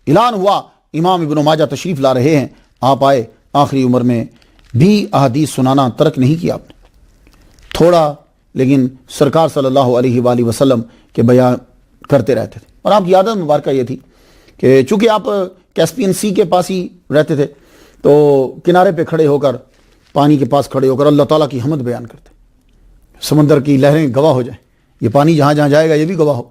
اعلان ہوا امام ابن ماجہ تشریف لا رہے ہیں. آپ آئے, آخری عمر میں بھی احادیث سنانا ترک نہیں کیا آپ نے. تھوڑا لیکن سرکار صلی اللہ علیہ وآلہ وسلم کے بیان کرتے رہتے تھے. اور آپ کی عادت مبارکہ یہ تھی کہ چونکہ آپ کیسپین سی کے پاس ہی رہتے تھے, تو کنارے پہ کھڑے ہو کر, پانی کے پاس کھڑے ہو کر اللہ تعالیٰ کی حمد بیان کرتے. سمندر کی لہریں گواہ ہو جائیں, یہ پانی جہاں جہاں جائے گا یہ بھی گواہ ہو.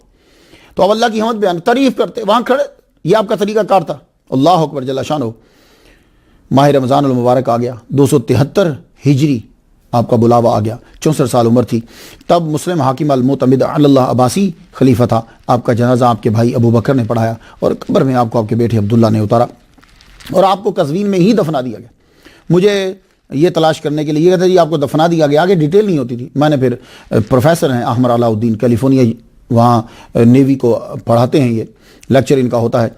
تو اب اللہ کی حمد بیان, تعریف کرتے وہاں کھڑے. یہ آپ کا طریقہ کار تھا. اللہ اکبر جل شانہ. ماہ رمضان المبارک آ گیا, 273 ہجری آپ کا بلاوا آ گیا. 64 سال عمر تھی. تب مسلم حاکم المعتمد علی اللہ عباسی خلیفہ تھا. آپ کا جنازہ آپ کے بھائی ابو بکر نے پڑھایا, اور قبر میں آپ کو آپ کے بیٹے عبداللہ نے اتارا, اور آپ کو قزوین میں ہی دفنا دیا گیا. مجھے یہ تلاش کرنے کے لیے یہ کہتے جی آپ کو دفنا دیا گیا, آگے ڈیٹیل نہیں ہوتی تھی. میں نے پھر پروفیسر ہیں احمد علاء الدین, کیلیفورنیا, وہاں نیوی کو پڑھاتے ہیں, یہ لیکچر ان کا ہوتا ہے.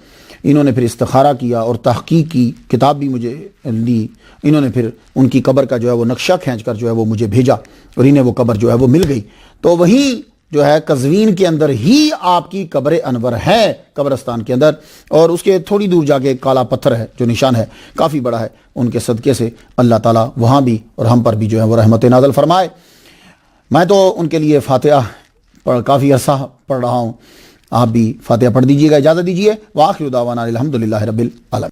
انہوں نے پھر استخارہ کیا اور تحقیق کی, کتاب بھی مجھے دی. انہوں نے پھر ان کی قبر کا جو ہے وہ نقشہ کھینچ کر جو ہے وہ مجھے بھیجا, اور انہیں وہ قبر جو ہے وہ مل گئی. تو وہیں جو ہے قزوین کے اندر ہی آپ کی قبر انور ہے, قبرستان کے اندر. اور اس کے تھوڑی دور جا کے کالا پتھر ہے جو نشان ہے, کافی بڑا ہے. ان کے صدقے سے اللہ تعالیٰ وہاں بھی اور ہم پر بھی جو ہے وہ رحمت نازل فرمائے. میں تو ان کے لیے فاتحہ کافی عرصہ پڑھ رہا ہوں, آپ بھی فاتحہ پڑھ دیجیے گا. اجازت دیجیے. وآخر دعوانا الحمدللہ رب العالمین.